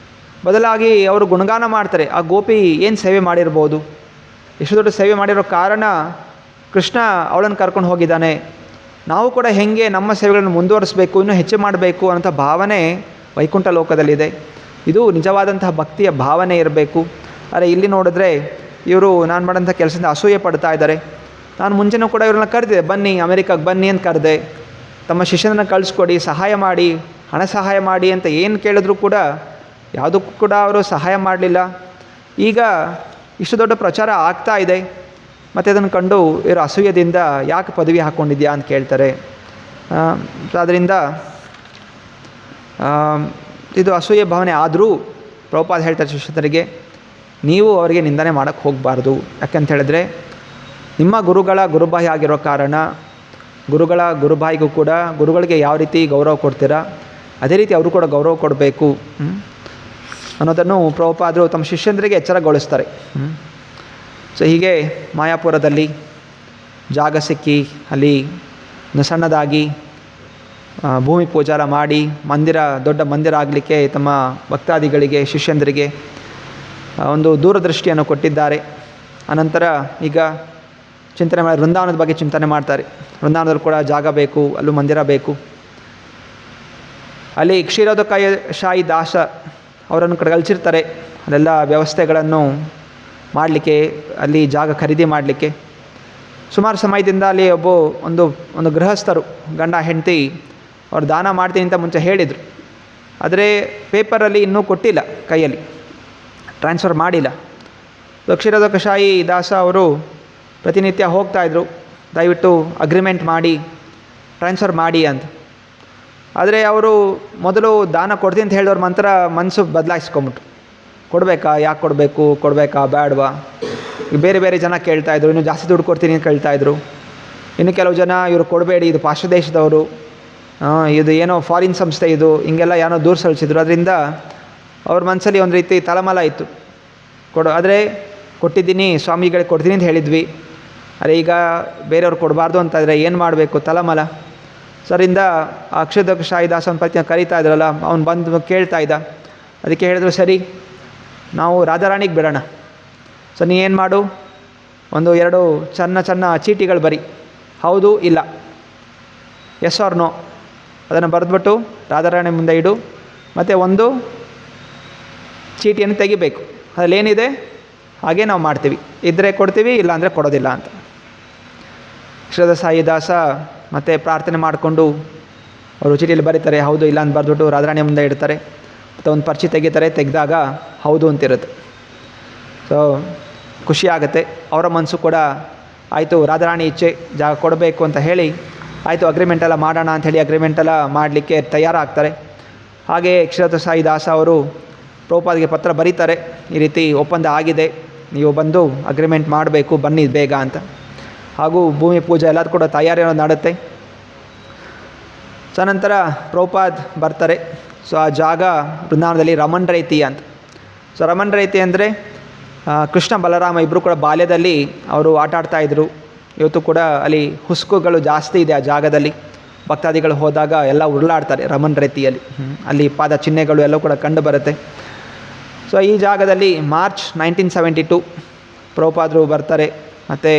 ಬದಲಾಗಿ ಅವರು ಗುಣಗಾನ ಮಾಡ್ತಾರೆ, ಆ ಗೋಪಿ ಏನು ಸೇವೆ ಮಾಡಿರ್ಬೋದು, ಎಷ್ಟು ದೊಡ್ಡ ಸೇವೆ ಮಾಡಿರೋ ಕಾರಣ ಕೃಷ್ಣ ಅವಳನ್ನು ಕರ್ಕೊಂಡು ಹೋಗಿದ್ದಾನೆ, ನಾವು ಕೂಡ ಹೇಗೆ ನಮ್ಮ ಸೇವೆಗಳನ್ನು ಮುಂದುವರಿಸಬೇಕು, ಇನ್ನೂ ಹೆಚ್ಚು ಮಾಡಬೇಕು ಅನ್ನೋಂಥ ಭಾವನೆ ವೈಕುಂಠ ಲೋಕದಲ್ಲಿದೆ. ಇದು ನಿಜವಾದಂತಹ ಭಕ್ತಿಯ ಭಾವನೆ ಇರಬೇಕು. ಆದರೆ ಇಲ್ಲಿ ನೋಡಿದ್ರೆ ಇವರು ನಾನು ಮಾಡೋಂಥ ಕೆಲಸದಿಂದ ಅಸೂಯೆ ಪಡ್ತಾ ಇದ್ದಾರೆ. ನಾನು ಮುಂಚೆನೂ ಕೂಡ ಇವ್ರನ್ನ ಕರೆದಿದ್ದೆ, ಬನ್ನಿ ಅಮೆರಿಕಾಗೆ ಬನ್ನಿ ಅಂತ ಕರೆದೆ, ತಮ್ಮ ಶಿಷ್ಯನನ್ನು ಕಳಿಸ್ಕೊಡಿ, ಸಹಾಯ ಮಾಡಿ, ಹಣ ಸಹಾಯ ಮಾಡಿ ಅಂತ ಏನು ಕೇಳಿದ್ರು ಕೂಡ ಯಾವುದಕ್ಕೂ ಕೂಡ ಅವರು ಸಹಾಯ ಮಾಡಲಿಲ್ಲ. ಈಗ ಇಷ್ಟು ದೊಡ್ಡ ಪ್ರಚಾರ ಆಗ್ತಾ ಇದೆ, ಮತ್ತು ಅದನ್ನು ಕಂಡು ಇವರು ಅಸೂಯದಿಂದ ಯಾಕೆ ಪದವಿ ಹಾಕ್ಕೊಂಡಿದ್ಯಾ ಅಂತ ಕೇಳ್ತಾರೆ. ಆದ್ದರಿಂದ ಇದು ಅಸೂಯೆ ಭಾವನೆ ಆದರೂ ಪ್ರಭುಪಾದ ಹೇಳ್ತಾರೆ ಶಿಷ್ಯರಿಗೆ, ನೀವು ಅವರಿಗೆ ನಿಂದನೆ ಮಾಡೋಕ್ಕೆ ಹೋಗಬಾರ್ದು. ಯಾಕಂತ ಹೇಳಿದ್ರೆ ನಿಮ್ಮ ಗುರುಗಳ ಗುರುಬಾಯಿ ಆಗಿರೋ ಕಾರಣ ಗುರುಗಳ ಗುರುಬಾಯಿಗೂ ಕೂಡ ಗುರುಗಳಿಗೆ ಯಾವ ರೀತಿ ಗೌರವ ಕೊಡ್ತೀರಾ ಅದೇ ರೀತಿ ಅವರು ಕೂಡ ಗೌರವ ಕೊಡಬೇಕು ಅನ್ನೋದನ್ನು ಪ್ರಭುಪಾದರು ತಮ್ಮ ಶಿಷ್ಯಂದರಿಗೆ ಎಚ್ಚರಗೊಳಿಸ್ತಾರೆ. ಸೊ ಹೀಗೆ ಮಾಯಾಪುರದಲ್ಲಿ ಜಾಗ ಸಿಕ್ಕಿ ಅಲ್ಲಿ ಸಣ್ಣದಾಗಿ ಭೂಮಿ ಪೂಜಾರ ಮಾಡಿ ದೊಡ್ಡ ಮಂದಿರ ಆಗಲಿಕ್ಕೆ ತಮ್ಮ ಭಕ್ತಾದಿಗಳಿಗೆ ಶಿಷ್ಯಂದರಿಗೆ ಒಂದು ದೂರದೃಷ್ಟಿಯನ್ನು ಕೊಟ್ಟಿದ್ದಾರೆ. ಅನಂತರ ಈಗ ಚಿಂತನೆ ಮಾಡಿ ವೃಂದಾವನದ ಬಗ್ಗೆ ಚಿಂತನೆ ಮಾಡ್ತಾರೆ. ವೃಂದಾವನದಲ್ಲಿ ಕೂಡ ಜಾಗ ಬೇಕು, ಅಲ್ಲೂ ಮಂದಿರ ಬೇಕು. ಅಲ್ಲಿ ಕ್ಷೀರೋದಕಾಯಿ ದಾಸ ಅವರನ್ನು ಕಳಿಸಿರ್ತಾರೆ ಅಲ್ಲೆಲ್ಲ ವ್ಯವಸ್ಥೆಗಳನ್ನು ಮಾಡಲಿಕ್ಕೆ, ಅಲ್ಲಿ ಜಾಗ ಖರೀದಿ ಮಾಡಲಿಕ್ಕೆ. ಸುಮಾರು ಸಮಯದಿಂದ ಅಲ್ಲಿ ಒಂದು ಗೃಹಸ್ಥರು ಗಂಡ ಹೆಂಡತಿ ಅವ್ರು ದಾನ ಮಾಡ್ತೀನಿ ಅಂತ ಮುಂಚೆ ಹೇಳಿದರು, ಆದರೆ ಪೇಪರಲ್ಲಿ ಇನ್ನೂ ಕೊಟ್ಟಿಲ್ಲ, ಕೈಯಲ್ಲಿ ಟ್ರಾನ್ಸ್ಫರ್ ಮಾಡಿಲ್ಲ. ಕ್ಷೀರೋದಕಶಾಹಿ ದಾಸ ಅವರು ಪ್ರತಿನಿತ್ಯ ಹೋಗ್ತಾಯಿದ್ರು, ದಯವಿಟ್ಟು ಅಗ್ರಿಮೆಂಟ್ ಮಾಡಿ ಟ್ರಾನ್ಸ್ಫರ್ ಮಾಡಿ ಅಂತ. ಆದರೆ ಅವರು ಮೊದಲು ದಾನ ಕೊಡ್ತೀನಿ ಅಂತ ಹೇಳಿದವ್ರ ಮನಸ್ಸು ಬದಲಾಯಿಸ್ಕೊಂಬಿಟ್ರು. ಕೊಡಬೇಕಾ, ಯಾಕೆ ಕೊಡಬೇಕಾ ಬೇಡವಾ. ಈಗ ಬೇರೆ ಬೇರೆ ಜನ ಕೇಳ್ತಾಯಿದ್ರು, ಇನ್ನೂ ಜಾಸ್ತಿ ದುಡ್ಡು ಕೊಡ್ತೀನಿ ಅಂತ ಕೇಳ್ತಾಯಿದ್ರು. ಇನ್ನು ಕೆಲವು ಜನ ಇವರು ಕೊಡಬೇಡಿ, ಇದು ಪಾಶ್ಚಾತ್ಯ ದೇಶದವರು, ಇದು ಏನೋ ಫಾರಿನ್ ಸಂಸ್ಥೆ, ಇದು ಹಿಂಗೆಲ್ಲ ಏನೋ ದೂರ ಸಳಿಸಿದ್ರು. ಅದರಿಂದ ಅವ್ರ ಮನಸ್ಸಲ್ಲಿ ಒಂದು ರೀತಿ ತಳಮಳ ಇತ್ತು. ಆದರೆ ಕೊಟ್ಟಿದ್ದೀನಿ, ಸ್ವಾಮಿಗಳಿಗೆ ಕೊಡ್ತೀನಿ ಅಂತ ಹೇಳಿದ್ವಿ, ಅರೆ ಈಗ ಬೇರೆಯವ್ರು ಕೊಡಬಾರ್ದು ಅಂತಾದರೆ ಏನು ಮಾಡಬೇಕು, ತಳಮಳ. ಸರಿಂದ ಆ ಕ್ಷೀರೋದಕಶಾಹಿ ದಾಸನ ಪ್ರತಿನ ಕರೀತಾ ಇದ್ರಲ್ಲ, ಅವ್ನು ಬಂದು ಕೇಳ್ತಾ ಇದ್ದ. ಅದಕ್ಕೆ ಹೇಳಿದ್ರು, ಸರಿ ನಾವು ರಾಧಾರಾಣಿಗೆ ಬಿಡೋಣ. ಸೊ ನೀ ಏನು ಮಾಡು, 2 ಸಣ್ಣ ಚೀಟಿಗಳು ಬರಿ, ಹೌದು ಇಲ್ಲ, ಎಸ್ ಆರ್ ನೋ, ಅದನ್ನು ಬರೆದ್ಬಿಟ್ಟು ರಾಧಾರಾಣಿ ಮುಂದೆ ಇಡು. ಮತ್ತು ಒಂದು ಚೀಟಿಯನ್ನು ತೆಗಿಬೇಕು, ಅದರಲ್ಲೇನಿದೆ ಹಾಗೆ ನಾವು ಮಾಡ್ತೀವಿ, ಇದ್ದರೆ ಕೊಡ್ತೀವಿ, ಇಲ್ಲ ಅಂದರೆ ಕೊಡೋದಿಲ್ಲ ಅಂತ. ಕ್ಷೀರೋದಕಾಯಿ ದಾಸ ಮತ್ತು ಪ್ರಾರ್ಥನೆ ಮಾಡಿಕೊಂಡು ಅವರು ಚೀಟಿಯಲ್ಲಿ ಬರೀತಾರೆ, ಹೌದು ಇಲ್ಲ ಅಂತ ಬರೆದ್ಬಿಟ್ಟು ರಾಧಾರಾಣಿ ಮುಂದೆ ಇಡ್ತಾರೆ. ಮತ್ತು ಒಂದು ಪರ್ಚಿ ತೆಗೆದಾಗ ಹೌದು ಅಂತಿರುತ್ತೆ. ಸೊ ಖುಷಿ ಆಗುತ್ತೆ. ಅವರ ಮನಸ್ಸು ಕೂಡ ಆಯಿತು, ರಾಧಾರಾಣಿ ಇಚ್ಛೆ ಜಾಗ ಕೊಡಬೇಕು ಅಂತ ಹೇಳಿ ಆಯಿತು ಅಗ್ರಿಮೆಂಟೆಲ್ಲ ಮಾಡೋಣ ಅಂಥೇಳಿ ಅಗ್ರಿಮೆಂಟೆಲ್ಲ ಮಾಡಲಿಕ್ಕೆ ತಯಾರಾಗ್ತಾರೆ. ಹಾಗೆ ಕ್ಷೀರೋದಕಾಯಿ ದಾಸ ಅವರು ಪ್ರಭುಪಾದಿಗೆ ಪತ್ರ ಬರೀತಾರೆ, ಈ ರೀತಿ ಒಪ್ಪಂದ ಆಗಿದೆ, ನೀವು ಬಂದು ಅಗ್ರಿಮೆಂಟ್ ಮಾಡಬೇಕು, ಬನ್ನಿ ಬೇಗ ಅಂತ. ಹಾಗೂ ಭೂಮಿ ಪೂಜೆ ಎಲ್ಲದೂ ಕೂಡ ತಯಾರಿ ನಡೆಯುತ್ತೆ. ಸೊ ನಂತರ ಪ್ರಭುಪಾದ್ ಬರ್ತಾರೆ. ಸೊ ಆ ಜಾಗ ವೃಂದಾವನದಲ್ಲಿ ರಮಣ್ ರೈತಿ ಅಂತ. ಸೊ ರಮಣ್ ರೈತಿ ಅಂದರೆ ಕೃಷ್ಣ ಬಲರಾಮ ಇಬ್ಬರು ಕೂಡ ಬಾಲ್ಯದಲ್ಲಿ ಅವರು ಆಟ ಆಡ್ತಾಯಿದ್ರು. ಇವತ್ತು ಕೂಡ ಅಲ್ಲಿ ಹುಸ್ಕುಗಳು ಜಾಸ್ತಿ ಇದೆ ಆ ಜಾಗದಲ್ಲಿ. ಭಕ್ತಾದಿಗಳು ಹೋದಾಗ ಎಲ್ಲ ಉರುಳಾಡ್ತಾರೆ ರಮಣ್ ರೈತಿಯಲ್ಲಿ, ಅಲ್ಲಿ ಪಾದ ಚಿಹ್ನೆಗಳು ಎಲ್ಲ ಕೂಡ ಕಂಡು ಬರುತ್ತೆ. ಸೊ ಈ ಜಾಗದಲ್ಲಿ ಮಾರ್ಚ್ 1972 ಪ್ರಭುಪಾದರು ಬರ್ತಾರೆ. ಮತ್ತು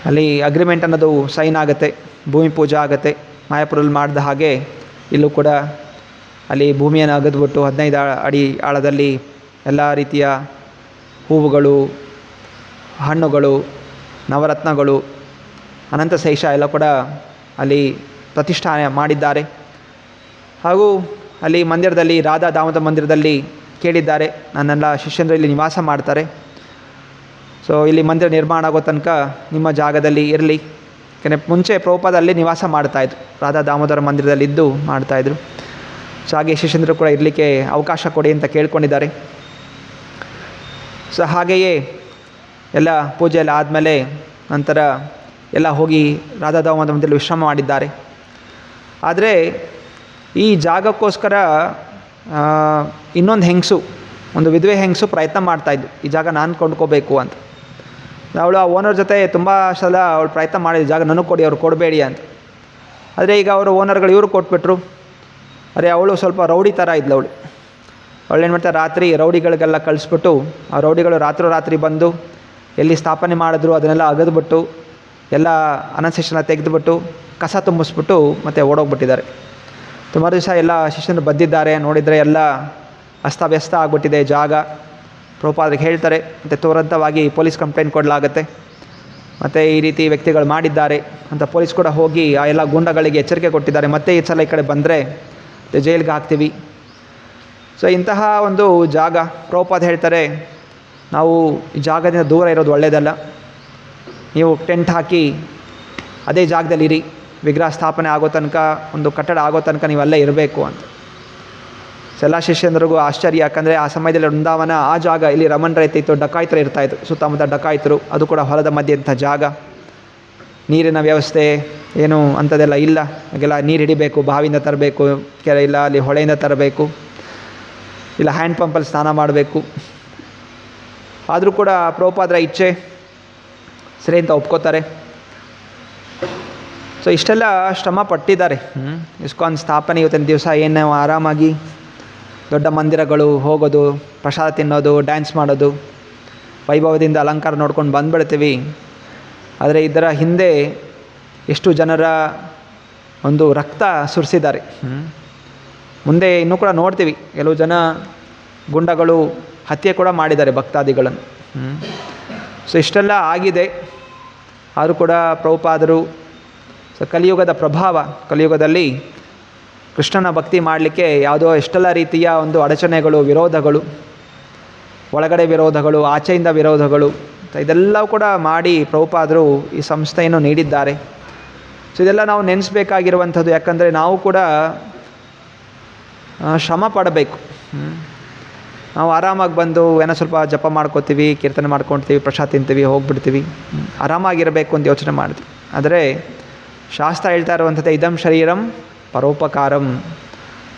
ಅಲ್ಲಿ ಅಗ್ರಿಮೆಂಟ್ ಅನ್ನೋದು ಸೈನ್ ಆಗುತ್ತೆ, ಭೂಮಿ ಪೂಜೆ ಆಗುತ್ತೆ. ಮಾಯಾಪುರಲ್ಲಿ ಮಾಡಿದ ಹಾಗೆ ಇಲ್ಲೂ ಕೂಡ ಅಲ್ಲಿ ಭೂಮಿಯನ್ನು ಅಗೆದ್ಬಿಟ್ಟು 15 ಅಡಿ ಆಳದಲ್ಲಿ ಎಲ್ಲ ರೀತಿಯ ಹೂವುಗಳು, ಹಣ್ಣುಗಳು, ನವರತ್ನಗಳು, ಅನಂತಶೇಷ ಎಲ್ಲ ಕೂಡ ಅಲ್ಲಿ ಪ್ರತಿಷ್ಠಾನ ಮಾಡಿದ್ದಾರೆ. ಹಾಗೂ ಅಲ್ಲಿ ಮಂದಿರದಲ್ಲಿ ರಾಧಾ ದಾಮೋದರ ಮಂದಿರದಲ್ಲಿ ಕೇಳಿದ್ದಾರೆ, ನನ್ನೆಲ್ಲ ಶಿಷ್ಯಂದರು ಇಲ್ಲಿ ನಿವಾಸ ಮಾಡ್ತಾರೆ. ಸೊ ಇಲ್ಲಿ ಮಂದಿರ ನಿರ್ಮಾಣ ಆಗೋ ತನಕ ನಿಮ್ಮ ಜಾಗದಲ್ಲಿ ಇರಲಿ. ಯಾಕೆಂದರೆ ಮುಂಚೆ ಪ್ರಭುಪಾದ ಅಲ್ಲಿ ನಿವಾಸ ಮಾಡ್ತಾಯಿದ್ರು, ರಾಧಾ ದಾಮೋದರ ಮಂದಿರದಲ್ಲಿ ಇದ್ದು ಮಾಡ್ತಾಯಿದ್ರು. ಸೊ ಹಾಗೆ ಶಿಷ್ಯಂದರು ಕೂಡ ಇರಲಿಕ್ಕೆ ಅವಕಾಶ ಕೊಡಿ ಅಂತ ಕೇಳ್ಕೊಂಡಿದ್ದಾರೆ. ಸೊ ಹಾಗೆಯೇ ಎಲ್ಲ ಪೂಜೆ ಎಲ್ಲ ಆದಮೇಲೆ ನಂತರ ಎಲ್ಲ ಹೋಗಿ ರಾಧಾ ದಾಮೋದರ ಮಂದಿರದಲ್ಲಿ ವಿಶ್ರಾಮ ಮಾಡಿದ್ದಾರೆ. ಆದರೆ ಈ ಜಾಗಕ್ಕೋಸ್ಕರ ಇನ್ನೊಂದು ಹೆಂಗಸು, ಒಂದು ವಿಧವೆ ಹೆಂಗಸು ಪ್ರಯತ್ನ ಮಾಡ್ತಾಯಿದ್ದು, ಈ ಜಾಗ ನಾನು ಕೊಂಡ್ಕೋಬೇಕು ಅಂತ. ಅವಳು ಆ ಓನರ್ ಜೊತೆ ತುಂಬ ಸಲ ಅವಳು ಪ್ರಯತ್ನ ಮಾಡಿದ, ಜಾಗ ನನಗೆ ಕೊಡಿ, ಅವ್ರು ಕೊಡಬೇಡಿ ಅಂತ. ಆದರೆ ಈಗ ಅವರು ಓನರ್ಗಳು ಇವರು ಕೊಟ್ಬಿಟ್ರು. ಅರೆ ಅವಳು ಸ್ವಲ್ಪ ರೌಡಿ ಥರ ಇದ್ಲು. ಅವಳು ಏನು ಮಾಡ್ತಾರೆ, ರಾತ್ರಿ ರೌಡಿಗಳಿಗೆಲ್ಲ ಕಳಿಸ್ಬಿಟ್ಟು ಆ ರೌಡಿಗಳು ರಾತ್ರಿ ಬಂದು ಎಲ್ಲಿ ಸ್ಥಾಪನೆ ಮಾಡಿದ್ರು ಅದನ್ನೆಲ್ಲ ಅಗೆದ್ಬಿಟ್ಟು ಎಲ್ಲ ಅನಂತಶೇಷನ ತೆಗೆದುಬಿಟ್ಟು ಕಸ ತುಂಬಿಸ್ಬಿಟ್ಟು ಮತ್ತೆ ಓಡೋಗ್ಬಿಟ್ಟಿದ್ದಾರೆ. ಸುಮಾರು ದಿವಸ ಎಲ್ಲ ಶಿಷ್ಯರು ಬಂದಿದ್ದಾರೆ, ನೋಡಿದರೆ ಎಲ್ಲ ಅಸ್ತವ್ಯಸ್ತ ಆಗಿಬಿಟ್ಟಿದೆ ಜಾಗ. ಪ್ರಭುಪಾದರಿಗೆ ಹೇಳ್ತಾರೆ, ಮತ್ತು ತುರಂತವಾಗಿ ಪೊಲೀಸ್ ಕಂಪ್ಲೇಂಟ್ ಕೊಡಲಾಗುತ್ತೆ. ಮತ್ತು ಈ ರೀತಿ ವ್ಯಕ್ತಿಗಳು ಮಾಡಿದ್ದಾರೆ ಅಂತ ಪೊಲೀಸ್ ಕೂಡ ಹೋಗಿ ಆ ಎಲ್ಲ ಗೂಂಡಗಳಿಗೆ ಎಚ್ಚರಿಕೆ ಕೊಟ್ಟಿದ್ದಾರೆ, ಮತ್ತೆ ಈ ಸಲ ಈ ಕಡೆ ಬಂದರೆ ಜೈಲಿಗೆ ಹಾಕ್ತೀವಿ. ಸೊ ಇಂತಹ ಒಂದು ಜಾಗ ಪ್ರಭುಪಾದ ಹೇಳ್ತಾರೆ, ನಾವು ಈ ಜಾಗದಿಂದ ದೂರ ಇರೋದು ಒಳ್ಳೆಯದಲ್ಲ, ನೀವು ಟೆಂಟ್ ಹಾಕಿ ಅದೇ ಜಾಗದಲ್ಲಿರಿ, ವಿಗ್ರಹ ಸ್ಥಾಪನೆ ಆಗೋ ತನಕ, ಒಂದು ಕಟ್ಟಡ ಆಗೋ ತನಕ ನೀವು ಅಲ್ಲೇ ಇರಬೇಕು ಅಂತ. ಎಲ್ಲ ಶಿಷ್ಯಂದ್ರಿಗೂ ಆಶ್ಚರ್ಯ, ಯಾಕಂದರೆ ಆ ಸಮಯದಲ್ಲಿ ವೃಂದಾವನ ಆ ಜಾಗ, ಇಲ್ಲಿ ರಮಣರ ಇತ್ತು, ಡಕಾಯಿತರು ಇರ್ತಾಯಿದ್ರು, ಸುತ್ತಮುತ್ತ ಡಕಾಯಿತರು, ಅದು ಕೂಡ ಹೊಲದ ಮಧ್ಯೆ ಅಂಥ ಜಾಗ, ನೀರಿನ ವ್ಯವಸ್ಥೆ ಏನು ಅಂಥದ್ದೆಲ್ಲ ಇಲ್ಲ. ಹಾಗೆಲ್ಲ ನೀರು ಹಿಡಿಬೇಕು, ಬಾವಿಯಿಂದ ತರಬೇಕು, ಇಲ್ಲ ಅಲ್ಲಿ ಹೊಳೆಯಿಂದ ತರಬೇಕು, ಇಲ್ಲ ಹ್ಯಾಂಡ್ ಪಂಪಲ್ಲಿ ಸ್ನಾನ ಮಾಡಬೇಕು. ಆದರೂ ಕೂಡ ಪ್ರಭುಪಾದರ ಇಚ್ಛೆ ಸರಿ ಅಂತ ಒಪ್ಕೋತಾರೆ. ಸೊ ಇಷ್ಟೆಲ್ಲ ಶ್ರಮ ಪಟ್ಟಿದ್ದಾರೆ. ಇಸ್ಕಾನ್ ಸ್ಥಾಪನೆ ಇವತ್ತಿನ ದಿವಸ ಏನು ಆರಾಮಾಗಿ ದೊಡ್ಡ ಮಂದಿರಗಳು ಹೋಗೋದು, ಪ್ರಸಾದ ತಿನ್ನೋದು, ಡ್ಯಾನ್ಸ್ ಮಾಡೋದು, ವೈಭವದಿಂದ ಅಲಂಕಾರ ನೋಡ್ಕೊಂಡು ಬಂದುಬಿಡ್ತೀವಿ. ಆದರೆ ಇದರ ಹಿಂದೆ ಎಷ್ಟು ಜನರ ಒಂದು ರಕ್ತ ಸುರಿಸಿದ್ದಾರೆ. ಮುಂದೆ ಇನ್ನೂ ಕೂಡ ನೋಡ್ತೀವಿ, ಕೆಲವು ಜನ ಗುಂಡಗಳು ಹತ್ಯೆ ಕೂಡ ಮಾಡಿದ್ದಾರೆ ಭಕ್ತಾದಿಗಳನ್ನು. ಸೊ ಇಷ್ಟೆಲ್ಲ ಆಗಿದೆ. ಆದರೂ ಕೂಡ ಪ್ರಭುಪಾದರು ಕಲಿಯುಗದ ಪ್ರಭಾವ, ಕಲಿಯುಗದಲ್ಲಿ ಕೃಷ್ಣನ ಭಕ್ತಿ ಮಾಡಲಿಕ್ಕೆ ಯಾವುದೋ ಎಷ್ಟೆಲ್ಲ ರೀತಿಯ ಒಂದು ಅಡಚಣೆಗಳು, ವಿರೋಧಗಳು, ಒಳಗಡೆ ವಿರೋಧಗಳು, ಆಚೆಯಿಂದ ವಿರೋಧಗಳು, ಇದೆಲ್ಲವೂ ಕೂಡ ಮಾಡಿ ಪ್ರಭುಪಾದರು ಈ ಸಂಸ್ಥೆಯನ್ನು ನೀಡಿದ್ದಾರೆ. ಸೊ ಇದೆಲ್ಲ ನಾವು ನೆನೆಸ್ಬೇಕಾಗಿರುವಂಥದ್ದು. ಯಾಕಂದರೆ ನಾವು ಕೂಡ ಶ್ರಮ ಪಡಬೇಕು. ನಾವು ಆರಾಮಾಗಿ ಬಂದು ಏನೋ ಸ್ವಲ್ಪ ಜಪ ಮಾಡ್ಕೋತೀವಿ, ಕೀರ್ತನೆ ಮಾಡ್ಕೊಳ್ತೀವಿ, ಪ್ರಸಾದ ತಿಂತೀವಿ, ಹೋಗ್ಬಿಡ್ತೀವಿ, ಆರಾಮಾಗಿರಬೇಕು ಅಂತ ಯೋಚನೆ ಮಾಡ್ತೀವಿ. ಆದರೆ ಶಾಸ್ತ್ರ ಹೇಳ್ತಾ ಇರುವಂಥದ್ದು ಇದಂ ಶರೀರಂ ಪರೋಪಕಾರಂ.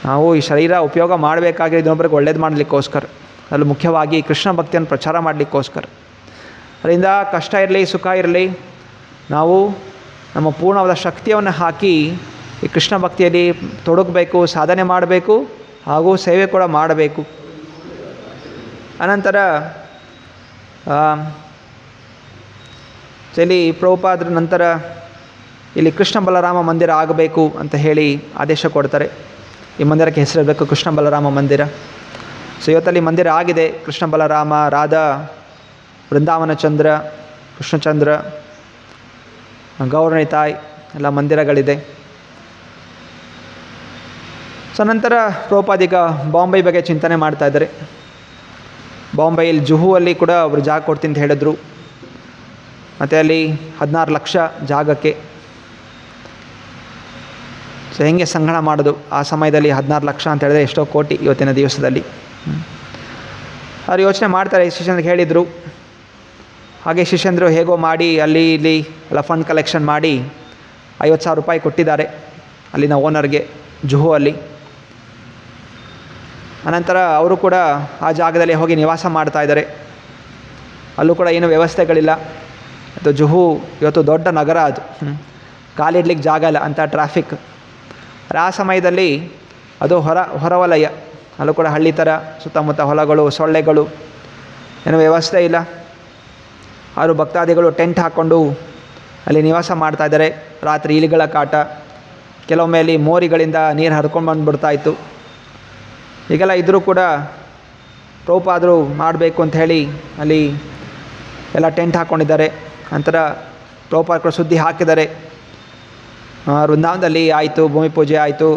ನಾವು ಈ ಶರೀರ ಉಪಯೋಗ ಮಾಡಬೇಕಾಗಿರೋ ಇನ್ನೊಬ್ಬರಿಗೆ ಒಳ್ಳೇದು ಮಾಡಲಿಕ್ಕೋಸ್ಕರ, ಅದರಲ್ಲಿ ಮುಖ್ಯವಾಗಿ ಕೃಷ್ಣ ಭಕ್ತಿಯನ್ನು ಪ್ರಚಾರ ಮಾಡಲಿಕ್ಕೋಸ್ಕರ. ಅದರಿಂದ ಕಷ್ಟ ಇರಲಿ ಸುಖ ಇರಲಿ, ನಾವು ನಮ್ಮ ಪೂರ್ಣವಾದ ಶಕ್ತಿಯನ್ನು ಹಾಕಿ ಈ ಕೃಷ್ಣ ಭಕ್ತಿಯಲ್ಲಿ ತೊಡಗಬೇಕು, ಸಾಧನೆ ಮಾಡಬೇಕು, ಹಾಗೂ ಸೇವೆ ಕೂಡ ಮಾಡಬೇಕು. ಅನಂತರ ಇಲ್ಲಿ ಪ್ರಭುಪಾದರ ನಂತರ ಇಲ್ಲಿ ಕೃಷ್ಣ ಬಲರಾಮ ಮಂದಿರ ಆಗಬೇಕು ಅಂತ ಹೇಳಿ ಆದೇಶ ಕೊಡ್ತಾರೆ. ಈ ಮಂದಿರಕ್ಕೆ ಹೆಸರಿರಬೇಕು ಕೃಷ್ಣ ಬಲರಾಮ ಮಂದಿರ. ಸೊ ಇವತ್ತಲ್ಲಿ ಮಂದಿರ ಆಗಿದೆ. ಕೃಷ್ಣ ಬಲರಾಮ, ರಾಧಾ, ವೃಂದಾವನ ಚಂದ್ರ, ಕೃಷ್ಣಚಂದ್ರ, ಗೌರಣಿ ತಾಯಿ ಎಲ್ಲ ಮಂದಿರಗಳಿದೆ. ಸೊ ನಂತರ ಪ್ರಭುಪಾದ ಈಗ ಬಾಂಬೆ ಬಗ್ಗೆ ಚಿಂತನೆ ಮಾಡ್ತಾಯಿದ್ದಾರೆ. ಬಾಂಬೆಯಲ್ಲಿ ಜುಹುವಲ್ಲಿ ಕೂಡ ಅವರು ಜಾಗ ಕೊಡ್ತೀನಿ ಅಂತ ಹೇಳಿದ್ರು. ಮತ್ತು ಅಲ್ಲಿ 16 ಲಕ್ಷ ಜಾಗಕ್ಕೆ. ಸೊ ಹೆಂಗೆ ಸಂಗ್ರಹ ಮಾಡೋದು ಆ ಸಮಯದಲ್ಲಿ? 16 ಲಕ್ಷ ಅಂತ ಹೇಳಿದ್ರೆ ಎಷ್ಟೋ ಕೋಟಿ ಇವತ್ತಿನ ದಿವಸದಲ್ಲಿ. ಅವ್ರು ಯೋಚನೆ ಮಾಡ್ತಾರೆ, ಶಿಷ್ಯಂದ್ರಿಗೆ ಹೇಳಿದರು. ಹಾಗೆ ಶಿಷ್ಯಂದರು ಹೇಗೋ ಮಾಡಿ ಅಲ್ಲಿ ಇಲ್ಲಿ ಎಲ್ಲ ಫಂಡ್ ಕಲೆಕ್ಷನ್ ಮಾಡಿ 50,000 ರೂಪಾಯಿ ಕೊಟ್ಟಿದ್ದಾರೆ ಅಲ್ಲಿನ ಓನರ್ಗೆ ಜುಹುವಲ್ಲಿ. ಅನಂತರ ಅವರು ಕೂಡ ಆ ಜಾಗದಲ್ಲಿ ಹೋಗಿ ನಿವಾಸ ಮಾಡ್ತಾಯಿದ್ದಾರೆ. ಅಲ್ಲೂ ಕೂಡ ಏನು ವ್ಯವಸ್ಥೆಗಳಿಲ್ಲ. ಅದು ಜುಹು ಇವತ್ತು ದೊಡ್ಡ ನಗರ, ಅದು ಕಾಲಿಡ್ಲಿಕ್ಕೆ ಜಾಗ ಇಲ್ಲ ಅಂತ ಟ್ರಾಫಿಕ್. ಆ ಸಮಯದಲ್ಲಿ ಅದು ಹೊರವಲಯ, ಅಲ್ಲೂ ಕೂಡ ಹಳ್ಳಿ ಥರ ಸುತ್ತಮುತ್ತ ಹೊಲಗಳು, ಸೊಳ್ಳೆಗಳು, ಏನೂ ವ್ಯವಸ್ಥೆ ಇಲ್ಲ. ಅವರು ಭಕ್ತಾದಿಗಳು ಟೆಂಟ್ ಹಾಕ್ಕೊಂಡು ಅಲ್ಲಿ ನಿವಾಸ ಮಾಡ್ತಾಯಿದ್ದಾರೆ. ರಾತ್ರಿ ಇಲಿಗಳ ಕಾಟ, ಕೆಲವೊಮ್ಮೆ ಅಲ್ಲಿ ಮೋರಿಗಳಿಂದ ನೀರು ಹರ್ಕೊಂಡು ಬಂದುಬಿಡ್ತಾಯಿತ್ತು. ಹೀಗೆಲ್ಲ ಇದ್ದರೂ ಕೂಡ ಪ್ರಭುಪಾದರು ಮಾಡಬೇಕು ಅಂತ ಹೇಳಿ ಅಲ್ಲಿ ಎಲ್ಲ ಟೆಂಟ್ ಹಾಕ್ಕೊಂಡಿದ್ದಾರೆ. ನಂತರ ಪ್ರಭುಪಾದರು ಸುದ್ದಿ ಹಾಕಿದ್ದಾರೆ. ವೃಂದಾವನದಲ್ಲಿ ಆಯಿತು, ಭೂಮಿ ಪೂಜೆ ಆಯಿತು,